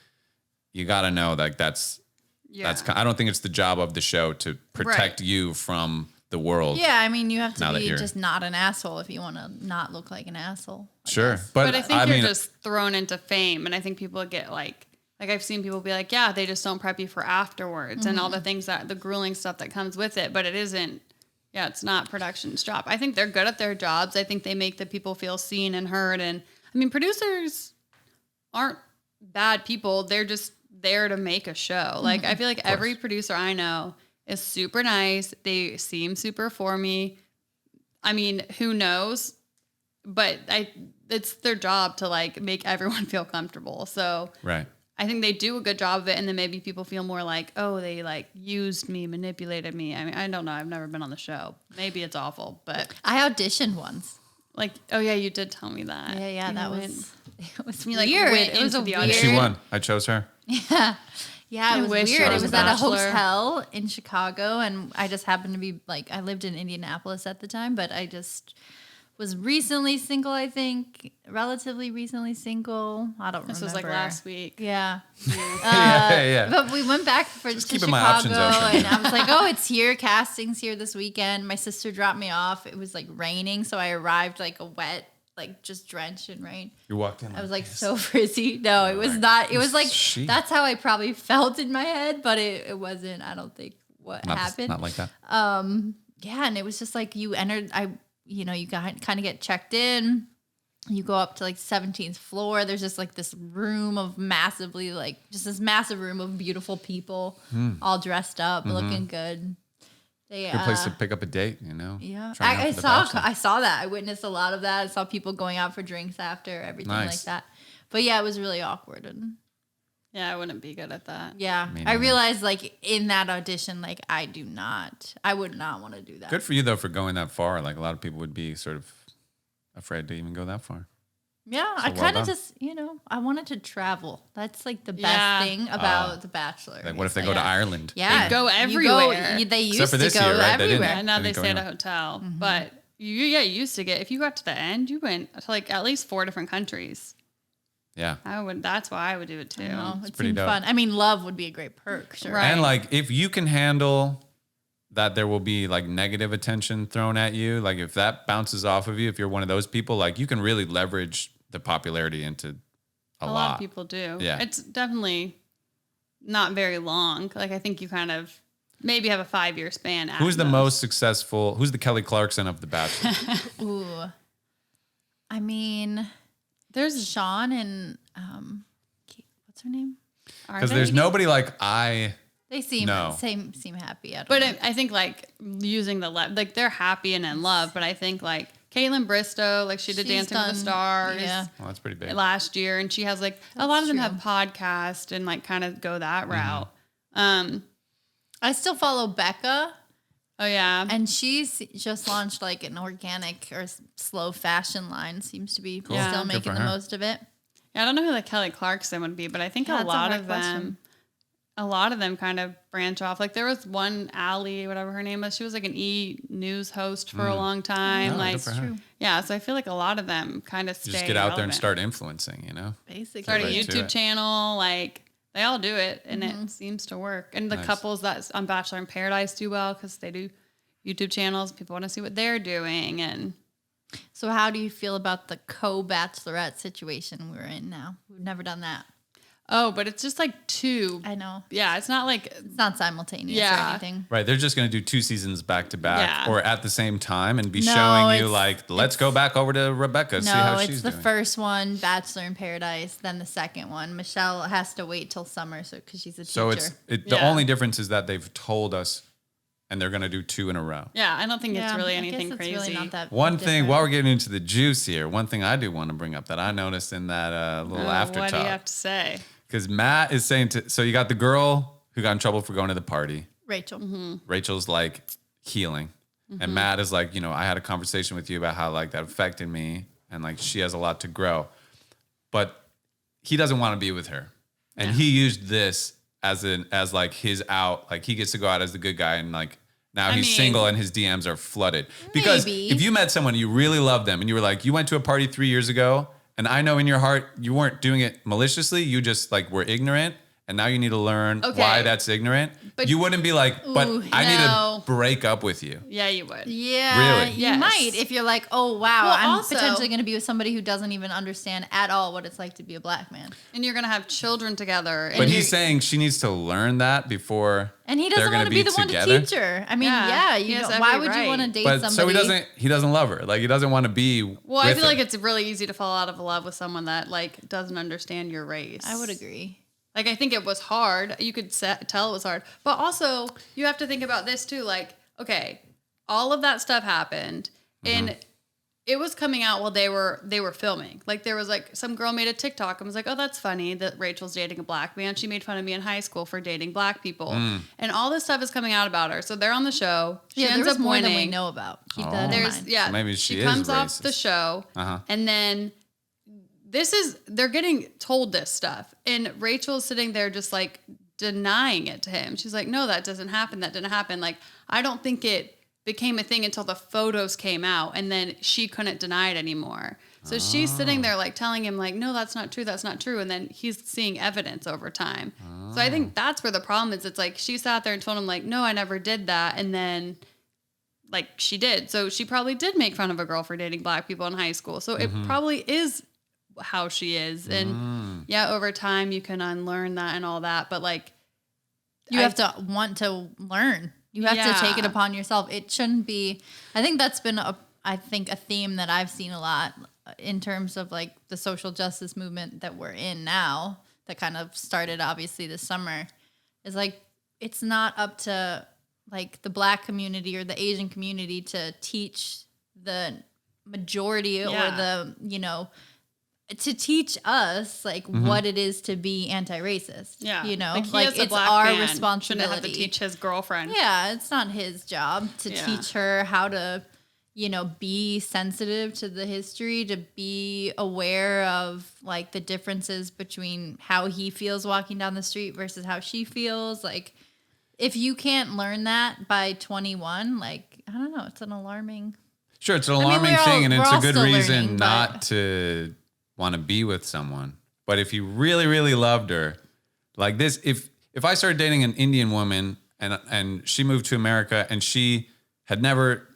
you got to know like that's. Yeah. I don't think it's the job of the show to protect you from the world. Yeah, I mean, you have to be just not an asshole if you want to not look like an asshole. Sure. But I think you're just thrown into fame, and I think people get like I've seen people be like, yeah, they just don't prep you for afterwards and all the things the grueling stuff that comes with it, but it isn't. Yeah, it's not production's job. I think they're good at their jobs. I think they make the people feel seen and heard, and I mean, producers aren't bad people. They're just there to make a show. Like I feel like every producer I know is super nice. They seem super for me. I mean, who knows? But it's their job to like make everyone feel comfortable. So I think they do a good job of it, and then maybe people feel more like, oh, they like used me, manipulated me. I mean, I don't know. I've never been on the show. Maybe it's awful, but I auditioned once. Like, oh yeah, you did tell me that. Yeah, that was weird. It was a weird. And she won. I chose her. Yeah, it was weird. It was at a hotel in Chicago, and I just happened to be like, I lived in Indianapolis at the time, but I just was recently single, I think, relatively recently single. I don't remember. This was like last week. Yeah. Yeah. But we went back to Chicago, my options open. And I was like, oh, it's here. Casting's here this weekend. My sister dropped me off. It was like raining, so I arrived like a wet, like just drenched in rain. You walked in. I was like so frizzy. No, it was not. It was like, that's how I probably felt in my head, but it wasn't, I don't think, happened. Not like that. Yeah, and it was just like you entered, you kind of get checked in. You go up to like 17th floor. There's just like this room of this massive room of beautiful people all dressed up, looking good. Good place to pick up a date, you know? Yeah. I saw that. I witnessed a lot of that. I saw people going out for drinks after, everything like that. But yeah, it was really awkward. And yeah, I wouldn't be good at that. Yeah. I realized like in that audition, like I would not want to do that. Good for you though for going that far. Like a lot of people would be sort of afraid to even go that far. Yeah, so I kind of just, I wanted to travel. That's like the best thing about The Bachelor. Like what if they go to Ireland? Yeah. They go everywhere. They used to go everywhere. And now they stay at a hotel. Mm-hmm. But you used to if you got to the end, you went to like at least 4 different countries. Yeah. That's why I would do it too. It's pretty fun. I mean, love would be a great perk, sure. Right. And like if you can handle that there will be like negative attention thrown at you, like if that bounces off of you, if you're one of those people, like you can really leverage the popularity into a lot of people do. Yeah. It's definitely not very long. Like I think you kind of maybe have a 5-year span. Who's the most successful? Who's the Kelly Clarkson of The Bachelor? Ooh. I mean, there's Sean and what's her name? Because there's nobody like They seem happy. I think like using like they're happy and in love, but I think like Caitlin Bristow, like she did Dancing with the Stars. Yeah. Well, that's pretty big. Last year, and she has like a lot of them have podcasts and like kind of go that route. I still follow Becca. Oh yeah, and she's just launched like an organic or slow fashion line. Seems to be still making the most of it. Yeah, I don't know who like Kelly Clarkson would be, but I think a lot of them. a lot of them kind of branch off. Like there was one Allie, whatever her name was, she was like an news host for a long time. Oh, like good for her. yeah, so I feel like a lot of them kind of stay. Just get out there and relevant. start influencing, you know? Basically. Start a Right to YouTube it. channel, like they all do it, and it seems to work. And the Nice. couples that on Bachelor in Paradise do well because they do YouTube channels. People want to see what they're doing, and So how do you feel about the co-bachelorette situation we're in now? We've never done that. but it's just like two. I know. Yeah, it's not like It's not simultaneous or Yeah. anything. Right. They're just going to do 2 seasons back to back Yeah. or at the same time and be No, showing you it's- like, let's go back over to Rebecca, see how No, she's it's the doing. first one, Bachelor in Paradise, then the second one. Michelle has to wait till summer because she's a teacher. So the Yeah. only difference is that they've told us and they're going to do 2 in a row. yeah. I don't think it's really I guess anything it's crazy. really not that One thing, different. while we're getting into the juice here, one thing I do want to bring up that I noticed in that little after What do you talk. have to say? Because Matt is saying so you got the girl who got in trouble for going to the party. Rachel. Rachel's like healing. And Matt is like, I had a conversation with you about how like that affected me and like she has a lot to grow. But he doesn't want to be with her. And he used this as like his out. Like he gets to go out as the good guy and like now he's single and his DMs are flooded. Because Maybe. if you met someone you really loved them and you were like, you went to a party 3 years ago and I know in your heart you weren't doing it maliciously, you just like were ignorant. And now you need to learn why that's ignorant. But- you wouldn't be like, but Ooh, I need no. to break up with you. Yeah, you would. Yeah, Really? you Yes. might if you're like, oh wow, Well, I'm also- potentially going to be with somebody who doesn't even understand at all what it's like to be a black man, And you're gonna have children together. But and he's saying she needs to learn that before and he they're doesn't gonna want to be the together. one to teach her. I mean, Yeah, he you has know, every why would you want to right. date But somebody? so he doesn't love her. Like he doesn't want to be Well, I with feel her. like it's really easy to fall out of love with someone that like doesn't understand your race. I would agree. Like I think it was hard. You could tell it was hard, but also you have to think about this too. Like, okay, all of that stuff happened, and it was coming out while they were filming. Like there was like some girl made a TikTok and was like, "Oh, that's funny that Rachel's dating a black man. She made fun of me in high school for dating black people," and all this stuff is coming out about her. So they're on the show. She Yeah, ends there was up more winning. than we know about. Keep that in There's mind. yeah. So maybe she is comes off racist. the show, and then they're getting told this stuff, and Rachel's sitting there just like denying it to him. She's like, "No, that doesn't happen. That didn't happen." Like I don't think it became a thing until the photos came out, and then she couldn't deny it anymore. So she's sitting there like telling him like, "No, that's not true. That's not true." And then he's seeing evidence over time. So I think that's where the problem is. It's like she sat there and told him like, "No, I never did that," and then like she did. So she probably did make fun of a girl for dating black people in high school. So it probably is how she is. And yeah, over time you can unlearn that and all that. But like You have to want to learn. You have to take it Yeah. upon yourself. It shouldn't be. I think that's been a theme that I've seen a lot in terms of like the social justice movement that we're in now. That kind of started obviously this summer. Is like it's not up to like the black community or the Asian community to teach the majority or the to teach us like what it is to be anti-racist. Yeah. Like he as a it's black our man responsibility. shouldn't have to teach his girlfriend. Yeah, it's not his job to Yeah. teach her how to, be sensitive to the history, to be aware of like the differences between how he feels walking down the street versus how she feels. Like if you can't learn that by 21, like I don't know, it's an alarming. Sure, it's an alarming thing, and we're it's a all good still reason learning, not but- to want to be with someone. But if you really, really loved her, like this, if I started dating an Indian woman and she moved to America and she had never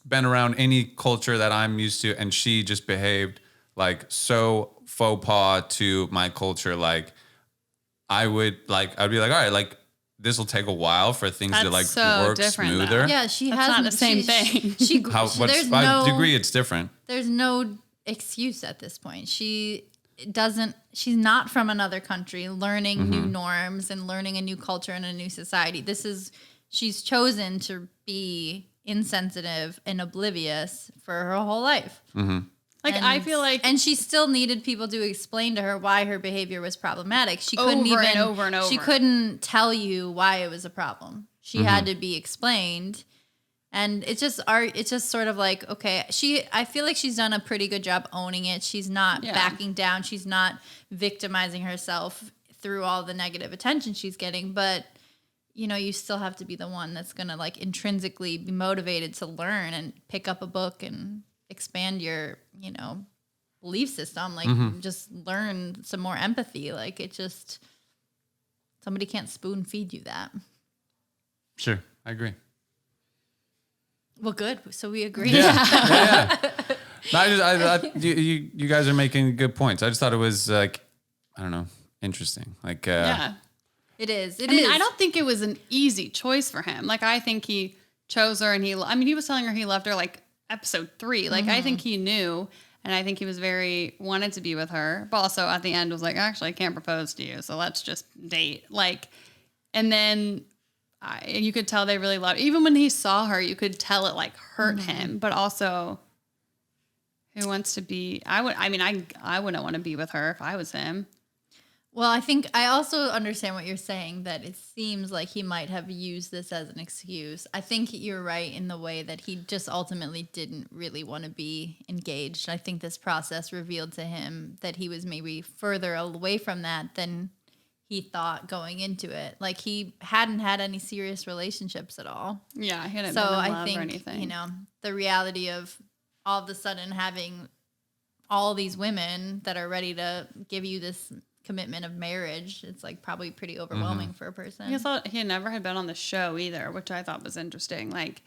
been around any culture that I'm used to, and she just behaved like so faux pas to my culture, like I'd be like, all right, like this will take a while for things to That's like so work different, smoother. though. Yeah, she That's has not the same thing. I agree, it's different. There's no excuse at this point. She's not from another country learning new norms and learning a new culture and a new society. She's chosen to be insensitive and oblivious for her whole life. I feel like and she still needed people to explain to her why her behavior was problematic. She couldn't Over even and over and She over. couldn't tell you why it was a problem. She had to be explained. And it's just sort of like, okay, I feel like she's done a pretty good job owning it. She's not backing down. She's not victimizing herself through all the negative attention she's getting, but you know, you still have to be the one that's going to like intrinsically be motivated to learn and pick up a book and expand your, you know, belief system. Like just learn some more empathy. Like it just, somebody can't spoon feed you that. Sure. I agree. Well, good. So we agree. Yeah. No, you guys are making good points. I just thought it was like, I don't know, interesting. Like, it is. I mean, I don't think it was an easy choice for him. Like, I think he chose her and he was telling her he loved her like episode 3. Like, I think he knew, and I think he was wanted to be with her, but also at the end was like, actually, I can't propose to you, so let's just date. Like, and then you could tell they really loved, even when he saw her, you could tell it like hurt him, but also who wants to be, I wouldn't want to be with her if I was him. Well, I think I also understand what you're saying, that it seems like he might have used this as an excuse. I think you're right in the way that he just ultimately didn't really want to be engaged. I think this process revealed to him that he was maybe further away from that than he thought going into it. Like he hadn't had any serious relationships at all. Yeah, he hadn't been in love or anything. You know, the reality of all of a sudden having all these women that are ready to give you this commitment of marriage, it's like probably pretty overwhelming for a person. I thought he never had been on the show either, which I thought was interesting. Like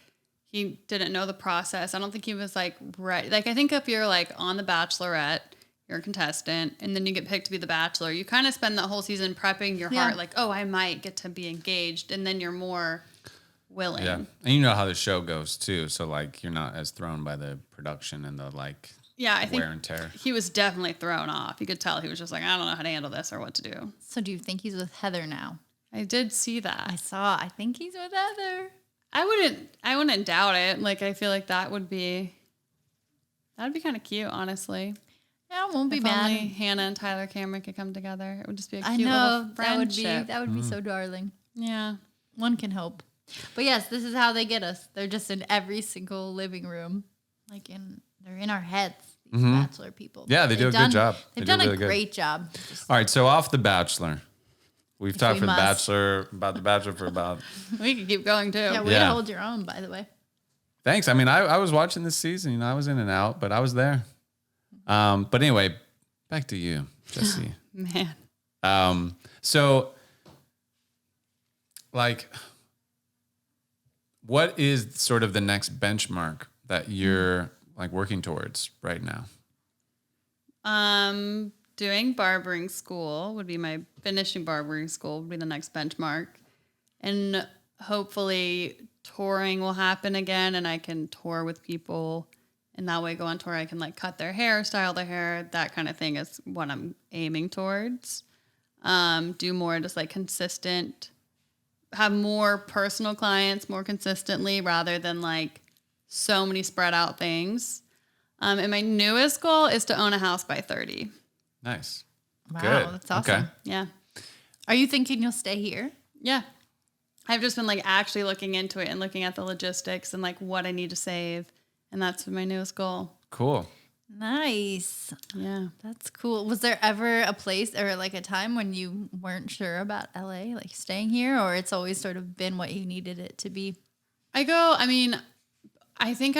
he didn't know the process. I don't think he was like right. Like I think if you're like on The Bachelorette, you're a contestant, and then you get picked to be the Bachelor, you kind of spend that whole season prepping your heart, like, oh, I might get to be engaged, and then you're more willing. Yeah, and you know how the show goes too, so like you're not as thrown by the production and the like. Yeah, I think wear and tear. He was definitely thrown off. You could tell he was just like, I don't know how to handle this or what to do. So do you think he's with Heather now? I did see that. I think he's with Heather. I wouldn't doubt it. Like I feel like that'd be kind of cute, honestly. Yeah, I won't be if mad. Only Hannah and Tyler Cameron could come together. It would just be a cute little friendship. That would be so darling. Yeah. One can hope. But yes, this is how they get us. They're just in every single living room. They're in our heads, these Bachelor people. Yeah, they do a good job. They've done a great job. All right, so off The Bachelor. We've talked about The Bachelor for about... We could keep going, too. Yeah, way to hold your own, by the way. Thanks. I mean, I was watching this season. You know, I was in and out, but I was there. But anyway, back to you, Jessie. Man. So, like, what is sort of the next benchmark that you're like working towards right now? Doing barbering school would be finishing barbering school would be the next benchmark. And hopefully touring will happen again and I can tour with people and that way go on tour. I can like cut their hair, style their hair, that kind of thing is what I'm aiming towards. Do more just like consistent, have more personal clients more consistently rather than like so many spread out things. And my newest goal is to own a house by 30. Nice. Wow, good. That's awesome. Okay. Yeah. Are you thinking you'll stay here? Yeah. I've just been like actually looking into it and looking at the logistics and like what I need to save. And that's my newest goal. Cool. Nice. Yeah. That's cool. Was there ever a place or like a time when you weren't sure about LA, like staying here, or it's always sort of been what you needed it to be? I think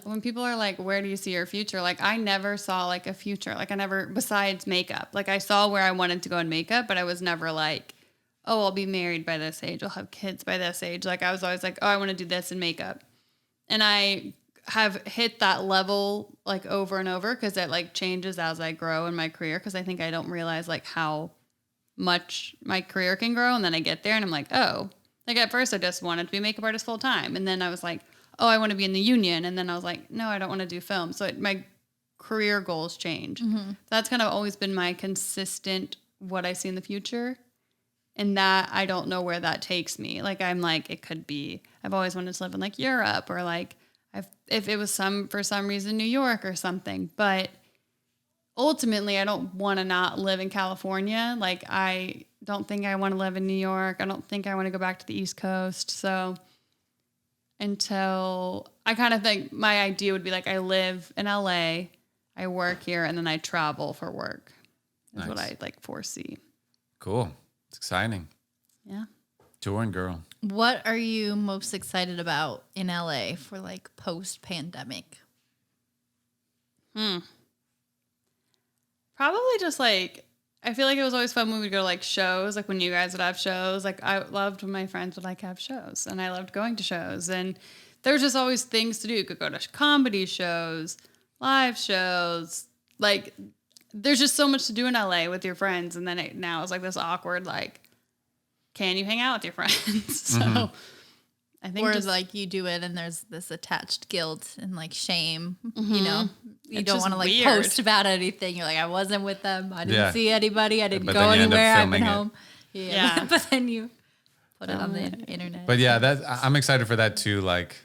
when people are like, where do you see your future? Like, I never saw like a future. Like, besides makeup, like I saw where I wanted to go in makeup, but I was never like, oh, I'll be married by this age. I'll have kids by this age. Like, I was always like, oh, I want to do this in makeup. And I have hit that level like over and over because it like changes as I grow in my career. Cause I think I don't realize like how much my career can grow. And then I get there and I'm like, oh, like at first I just wanted to be a makeup artist full time. And then I was like, oh, I want to be in the union. And then I was like, no, I don't want to do film. So my career goals change. Mm-hmm. That's kind of always been my consistent, what I see in the future. And that I don't know where that takes me. Like, I'm like, it could be, I've always wanted to live in like Europe or like, if it was for some reason, New York or something. But ultimately, I don't want to not live in California. Like, I don't think I want to live in New York. I don't think I want to go back to the East Coast. So until I kind of think my idea would be like, I live in LA, I work here, and then I travel for work is what I like foresee. Cool. It's exciting. Yeah. Touring girl. What are you most excited about in LA for like post-pandemic? Probably just like, I feel like it was always fun when we'd go to like shows, like when you guys would have shows. Like I loved when my friends would like have shows, and I loved going to shows. And there's just always things to do. You could go to comedy shows, live shows. Like there's just so much to do in LA with your friends. And then now it's like this awkward, like, can you hang out with your friends? So I think or like you do it and there's this attached guilt and like shame, you know, you don't want to like post about anything. You're like, I wasn't with them. I didn't see anybody. I didn't go anywhere. I've been home. Yeah. But then you put it on the internet. But yeah, I'm excited for that too. Like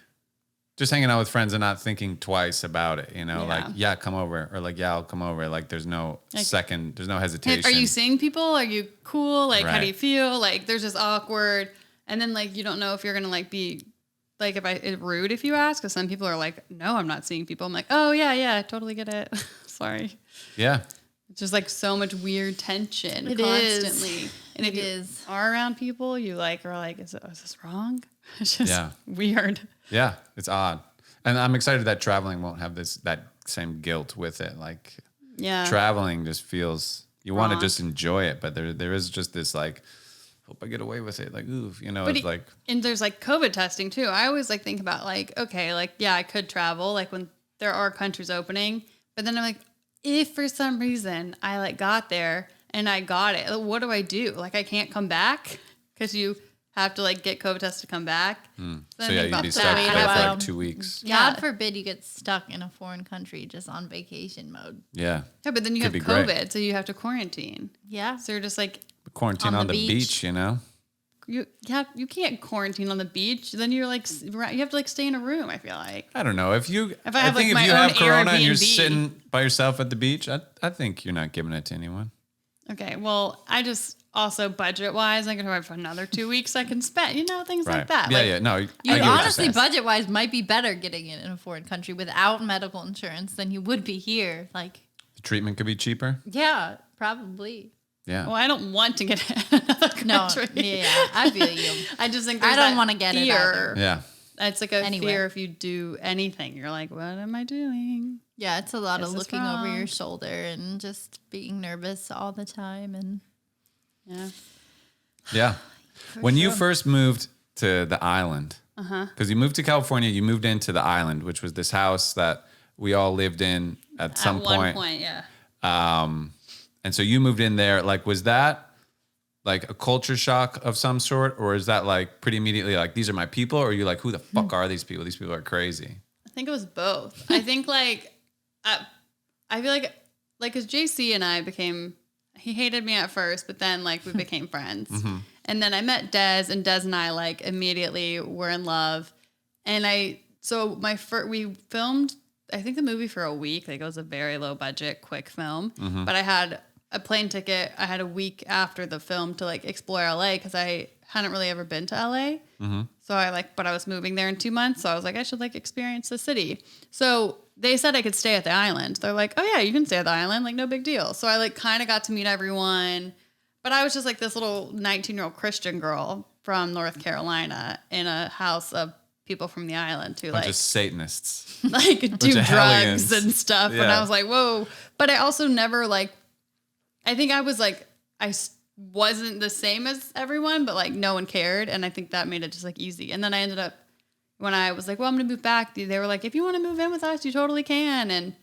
just hanging out with friends and not thinking twice about it, you know, like, yeah, come over, or like, yeah, I'll come over. Like there's no there's no hesitation. Are you seeing people? Are you cool? Like, how do you feel? Like there's this awkward. And then, like, you don't know if you're going to, like, be, like, it's rude if you ask. Because some people are like, no, I'm not seeing people. I'm like, oh, yeah, I totally get it. Sorry. Yeah. It's just, like, so much weird tension it constantly. Is. And if you are around people, you, like, are like, is this wrong? It's just weird. Yeah, it's odd. And I'm excited that traveling won't have that same guilt with it. Like, traveling just feels, you want to just enjoy it. But there is just this, like, hope I get away with it. Like, ooh, you know, it's like. And there's like COVID testing too. I always like think about like, okay, like, yeah, I could travel like when there are countries opening, but then I'm like, if for some reason I like got there and I got it, what do I do? Like, I can't come back because you have to like get COVID tested to come back. So yeah, you'd be stuck there for like 2 weeks. God forbid you get stuck in a foreign country just on vacation mode. Yeah. Yeah, but then you have COVID, so you have to quarantine. Yeah. So you're just like. Quarantine on the beach, you know? You can't quarantine on the beach. Then you're like, you have to like stay in a room, I feel like. I don't know. I think like if you have corona and you're sitting by yourself at the beach, I think you're not giving it to anyone. Okay. Well, I just also budget-wise, I can have another 2 weeks I can spend, you know, things like that. Yeah, like, No, you honestly, budget-wise, might be better getting it in a foreign country without medical insurance than you would be here. Like, the treatment could be cheaper? Yeah, probably. Yeah. Well, I don't want to get it in another country. No, yeah, I feel you. I just think I don't want to get it either. Yeah. It's like a fear if you do anything. You're like, what am I doing? Yeah, it's a lot of looking over your shoulder and just being nervous all the time. And yeah. When you first moved to the island, because you moved to California, you moved into the island, which was this house that we all lived in at some point. At one point, yeah. And so you moved in there, like, was that like a culture shock of some sort? Or is that like pretty immediately like, these are my people? Or are you like, who the fuck are these people? These people are crazy. I think it was both. I think like, I feel like cause JC and I he hated me at first, but then like we became friends. And then I met Des, and Des and I like immediately were in love. And we filmed, I think, the movie for a week. Like it was a very low budget, quick film. But I had a plane ticket. I had a week after the film to like explore LA because I hadn't really ever been to LA. So but I was moving there in 2 months. So I was like, I should like experience the city. So they said I could stay at the island. They're like, oh yeah, you can stay at the island. Like no big deal. So I like kind of got to meet everyone, but I was just like this little 19-year-old Christian girl from North Carolina in a house of people from the island who like just Satanists, like do drugs and stuff. Yeah. And I was like, whoa. But I also never like, I think I was like, I wasn't the same as everyone, but like no one cared. And I think that made it just like easy. And then I ended up, when I was like, well, I'm going to move back, they were like, if you want to move in with us, you totally can. And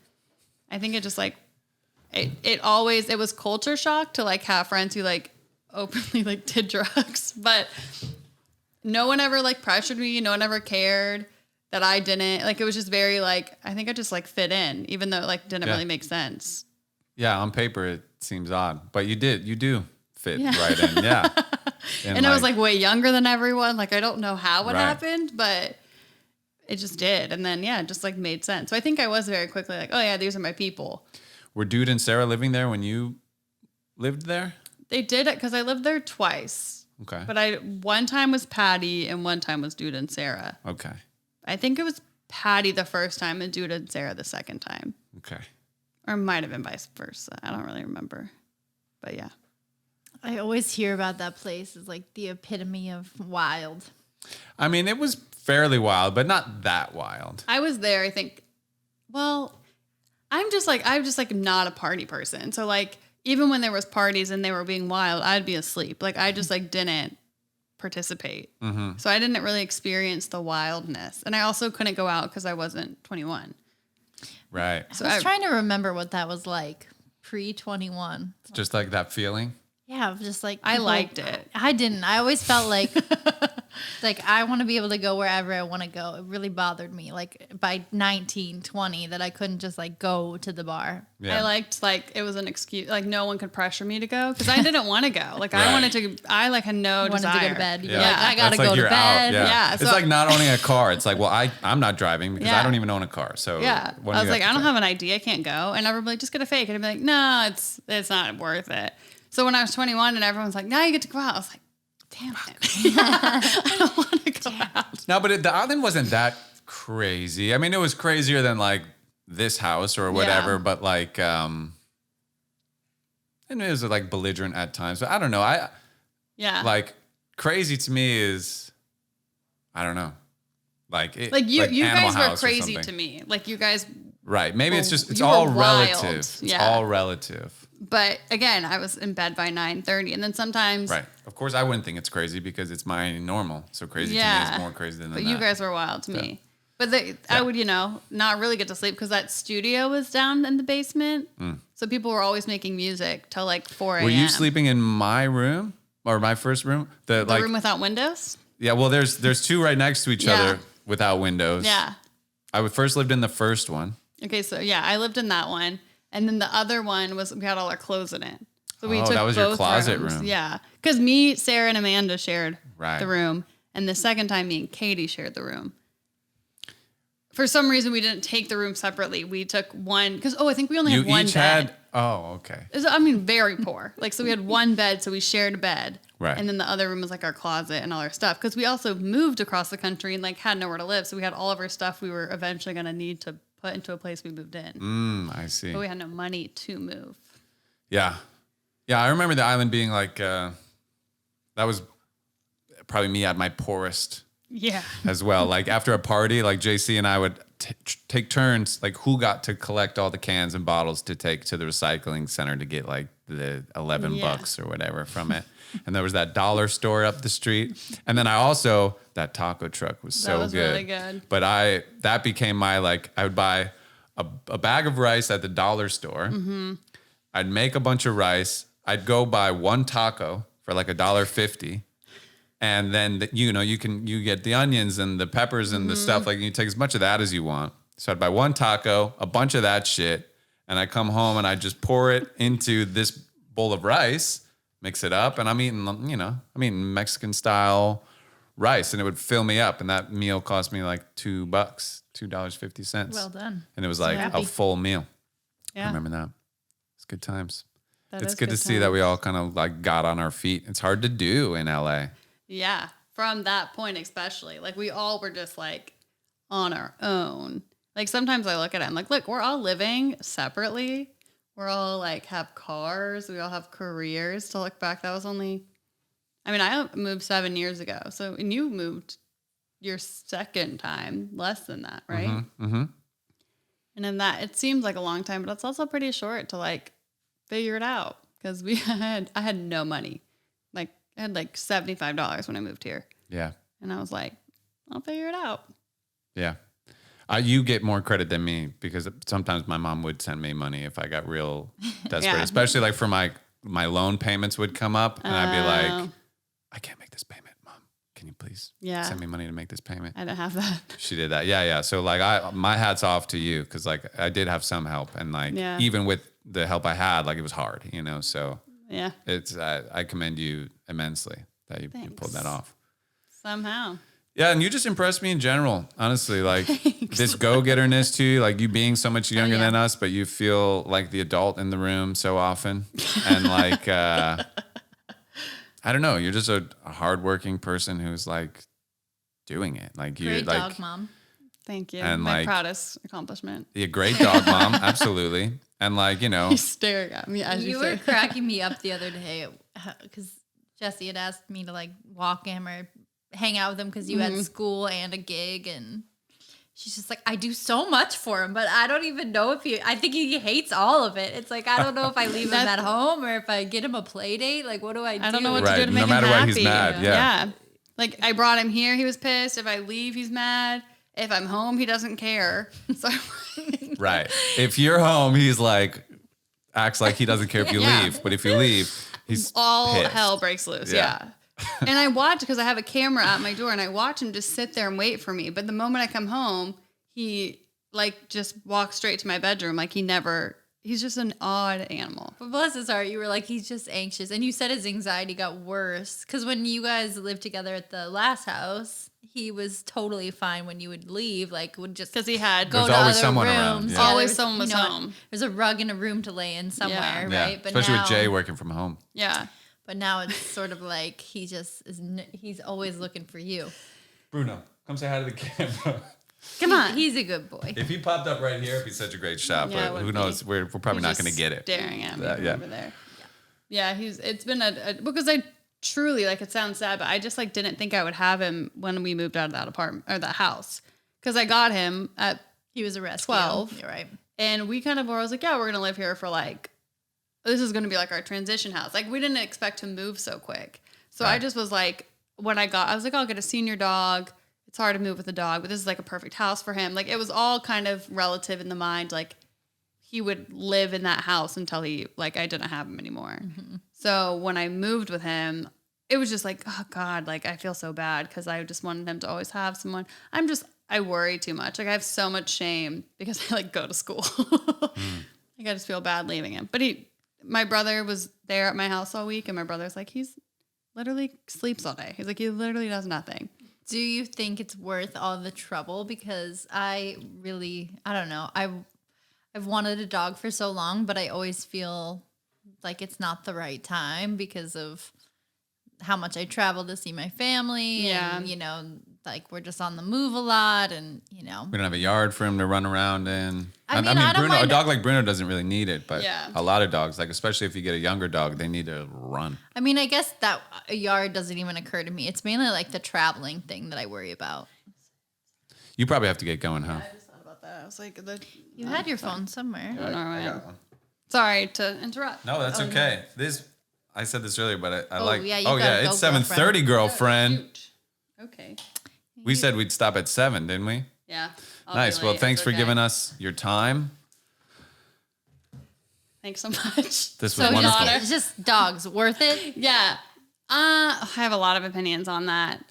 I think it just like, it was culture shock to like have friends who like openly like did drugs, but no one ever like pressured me. No one ever cared that I didn't. Like, it was just very like, I think I just like fit in, even though it like didn't really make sense. Yeah. On paper, it seems odd, but you do fit right in. Yeah. And I was like way younger than everyone. Like, I don't know how it happened, but it just did. And then, it just like made sense. So I think I was very quickly like, oh yeah, these are my people. Were Dude and Sarah living there when you lived there? They did it because I lived there twice. Okay. But one time was Patty and one time was Dude and Sarah. Okay. I think it was Patty the first time and Dude and Sarah the second time. Okay. Or it might have been vice versa. I don't really remember. But yeah. I always hear about that place. It's like the epitome of wild. I mean, it was fairly wild, but not that wild. I was there, I think. Well, I'm just like not a party person. So like, even when there was parties and they were being wild, I'd be asleep. Like I just like didn't participate. Mm-hmm. So I didn't really experience the wildness. And I also couldn't go out because I wasn't 21. Right. So I was trying to remember what that was like pre-21. Just like that feeling? Yeah, just like I liked it. I didn't. I always felt like like I want to be able to go wherever I want to go. It really bothered me like by 19, 20 that I couldn't just like go to the bar. Yeah. I liked like it was an excuse, like no one could pressure me to go because I didn't want to go. Like I wanted to, I like had no desire. To go to bed. Yeah. Like, I gotta That's go like to bed. Yeah. So it's like not owning a car. It's like, well, I'm not driving because I don't even own a car. So yeah, I was like, I don't have an ID. I can't go. And everybody like, just get a fake. And I'd be like, no, it's not worth it. So when I was 21 and everyone's like, now you get to go out. I was like, damn it. I don't want to go out. No, but the island wasn't that crazy. I mean, it was crazier than like this house or whatever, but like, and it was like belligerent at times. But I don't know. Like crazy to me is, I don't know. Like you guys were crazy to me. Like you guys. Right. Maybe it's all relative. It's all relative. But again, I was in bed by 9:30, and then sometimes. Right. Of course, I wouldn't think it's crazy because it's my normal. So crazy to me is more crazy than that. But you guys were wild to me. But I would, not really get to sleep because that studio was down in the basement. Mm. So people were always making music till like 4 a.m. Were you sleeping in my room or my first room? The room without windows? Yeah. Well, there's two right next to each other without windows. Yeah. I first lived in the first one. Okay. So I lived in that one. And then the other one we had all our clothes in it. So we took that was both your closet rooms. room. Yeah. Because me, Sarah, and Amanda shared the room. And the second time, me and Katie shared the room. For some reason, we didn't take the room separately. We took one. Because, I think we only had one bed. Okay. Very poor. Like, so we had one bed, so we shared a bed. Right. And then the other room was like our closet and all our stuff. Because we also moved across the country and like had nowhere to live. So we had all of our stuff we were eventually going to need to put into a place we moved in. I see. But we had no money to move. Yeah. Yeah, I remember the island being like, that was probably me at my poorest. Yeah. As well. Like after a party, like JC and I would take turns, like who got to collect all the cans and bottles to take to the recycling center to get like the $11 or whatever from it. And there was that dollar store up the street. And then that taco truck was so good. That was really good. But that became my, like, I would buy a bag of rice at the dollar store. Mm-hmm. I'd make a bunch of rice. I'd go buy one taco for like $1.50. And then, you get the onions and the peppers and the stuff. Like you take as much of that as you want. So I'd buy one taco, a bunch of that shit. And I come home and I just pour it into this bowl of rice. Mix it up, and I'm eating Mexican style rice, and it would fill me up. And that meal cost me like $2, $2.50. Well done. And it was like a full meal. Yeah. I remember that. It's good times. It's good to see that we all kind of like got on our feet. It's hard to do in LA. Yeah. From that point, especially, like we all were just like on our own. Like sometimes I look at it, I'm like, look, we're all living separately. We're all like have cars. We all have careers. To look back, that was only, I moved 7 years ago. So, and you moved your second time, less than that, right? Mm-hmm, mm-hmm. And in that, it seems like a long time, but it's also pretty short to like figure it out. Because I had no money. Like I had like $75 when I moved here. Yeah. And I was like, I'll figure it out. Yeah. You get more credit than me because sometimes my mom would send me money if I got real desperate, especially like for my loan payments would come up and I'd be like, I can't make this payment, Mom. Can you please send me money to make this payment? I don't have that. She did that. Yeah. So like my hat's off to you because like I did have some help and like even with the help I had, like it was hard, so yeah, it's I commend you immensely that you pulled that off. Somehow. Yeah, and you just impressed me in general, honestly. Like this go-getterness to you, like you being so much younger than us, but you feel like the adult in the room so often. And like, I don't know, you're just a hardworking person who's like doing it. Like you're great like dog mom. Thank you. And my proudest accomplishment. Yeah, great dog mom, absolutely. And like, He's staring at me as you were cracking me up the other day because Jessie had asked me to like walk him or hang out with him because you had school and a gig, and she's just like, I do so much for him, but I don't even know if I think he hates all of it. It's like, I don't know if I leave him at home or if I get him a play date. Like, what do I do? I don't know what to do to make him happy. No matter what, he's mad. Yeah. Like, I brought him here. He was pissed. If I leave, he's mad. If I'm home, he doesn't care. So right. If you're home, he's like, acts like he doesn't care if you leave. But if you leave, he's all pissed. Hell breaks loose. Yeah. And I watch, because I have a camera at my door, and I watch him just sit there and wait for me. But the moment I come home, he like just walks straight to my bedroom. Like he's just an odd animal. But bless his heart, you were like, he's just anxious. And you said his anxiety got worse. Because when you guys lived together at the last house, he was totally fine when you would leave. Like, would just because he had go to other rooms. Around, yeah. Always someone was home. There's a rug in a room to lay in somewhere, right? But especially with Jay working from home. Yeah. But now it's sort of like he just is. He's always looking for you. Bruno, come say hi to the camera. Come on, he's a good boy. If he popped up right here, it'd be such a great shot. But who knows? We're probably not going to get it. Staring at me over there. Yeah, it's been because I truly, like, it sounds sad, but I just like didn't think I would have him when we moved out of that apartment or that house, because I got him at he was a rescue. 12. You're right. And we kind of were, I was like, yeah, we're gonna live here for like, this is gonna be like our transition house. Like, we didn't expect to move so quick. So I just was like, I was like, I'll get a senior dog. It's hard to move with a dog, but this is like a perfect house for him. Like, it was all kind of relative in the mind. Like, he would live in that house until I didn't have him anymore. Mm-hmm. So when I moved with him, it was just like, oh God, like, I feel so bad because I just wanted him to always have someone. I worry too much. Like, I have so much shame because I like go to school. Like, I just feel bad leaving him. But my brother was there at my house all week, and my brother's like, he's literally sleeps all day. He's like, he literally does nothing. Do you think it's worth all the trouble? Because I don't know. I've wanted a dog for so long, but I always feel like it's not the right time because of how much I travel to see my family. Yeah. And, like, we're just on the move a lot, and, we don't have a yard for him to run around in. I mean Bruno, a dog like Bruno doesn't really need it, but a lot of dogs, like, especially if you get a younger dog, they need to run. I mean, I guess that a yard doesn't even occur to me. It's mainly like the traveling thing that I worry about. You probably have to get going, huh? Yeah, I just thought about that. I was like, you had your phone somewhere. I got one. Sorry to interrupt. No, that's okay. No. I said this earlier, but I like. Yeah, it's 7:30, girlfriend. Okay. We said we'd stop at 7, didn't we? Yeah. Nice. Well, thanks for giving us your time. Thanks so much. This was wonderful. It's just dogs. Worth it? Yeah. I have a lot of opinions on that.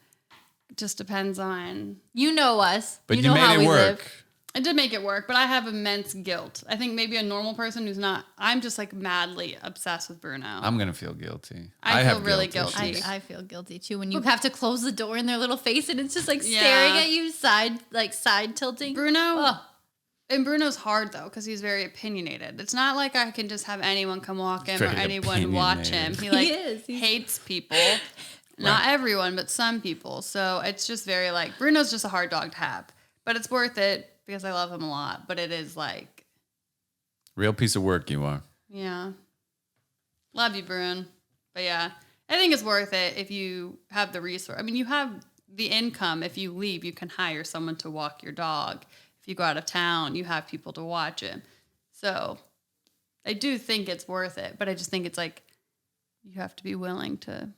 It just depends on... You know us. But you made it work. I did make it work, but I have immense guilt. I think maybe a normal person who's not... I'm just like madly obsessed with Bruno. I'm going to feel guilty. I feel really guilty. I feel guilty too when you have to close the door in their little face and it's just like staring at you, side tilting. And Bruno's hard though because he's very opinionated. It's not like I can just have anyone come walk him or anyone watch him. He hates people. Not everyone, but some people. So it's just very like... Bruno's just a hard dog to have. But it's worth it. Because I love him a lot, but it is like... Real piece of work you are. Yeah. Love you, Brune. But yeah, I think it's worth it if you have the resource. I mean, you have the income. If you leave, you can hire someone to walk your dog. If you go out of town, you have people to watch him. So I do think it's worth it, but I just think it's like you have to be willing to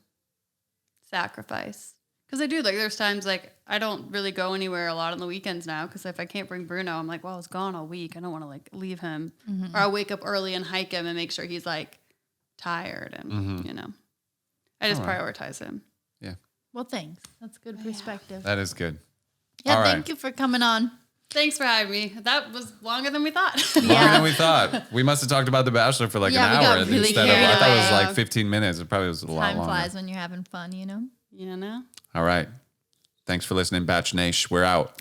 sacrifice. Because I do, like, there's times, like, I don't really go anywhere a lot on the weekends now. Because if I can't bring Bruno, I'm like, well, it's gone all week. I don't want to, like, leave him. Mm-hmm. Or I'll wake up early and hike him and make sure he's, like, tired. And, I just prioritize him. Yeah. Well, thanks. That's good perspective. That is good. Yeah, thank you for coming on. Thanks for having me. That was longer than we thought. Longer than we thought. We must have talked about The Bachelor for, like, an hour. I thought it was, like, 15 minutes. It probably was a lot longer. Time flies when you're having fun, you know? You know? All right. Thanks for listening, Batch Nation. We're out.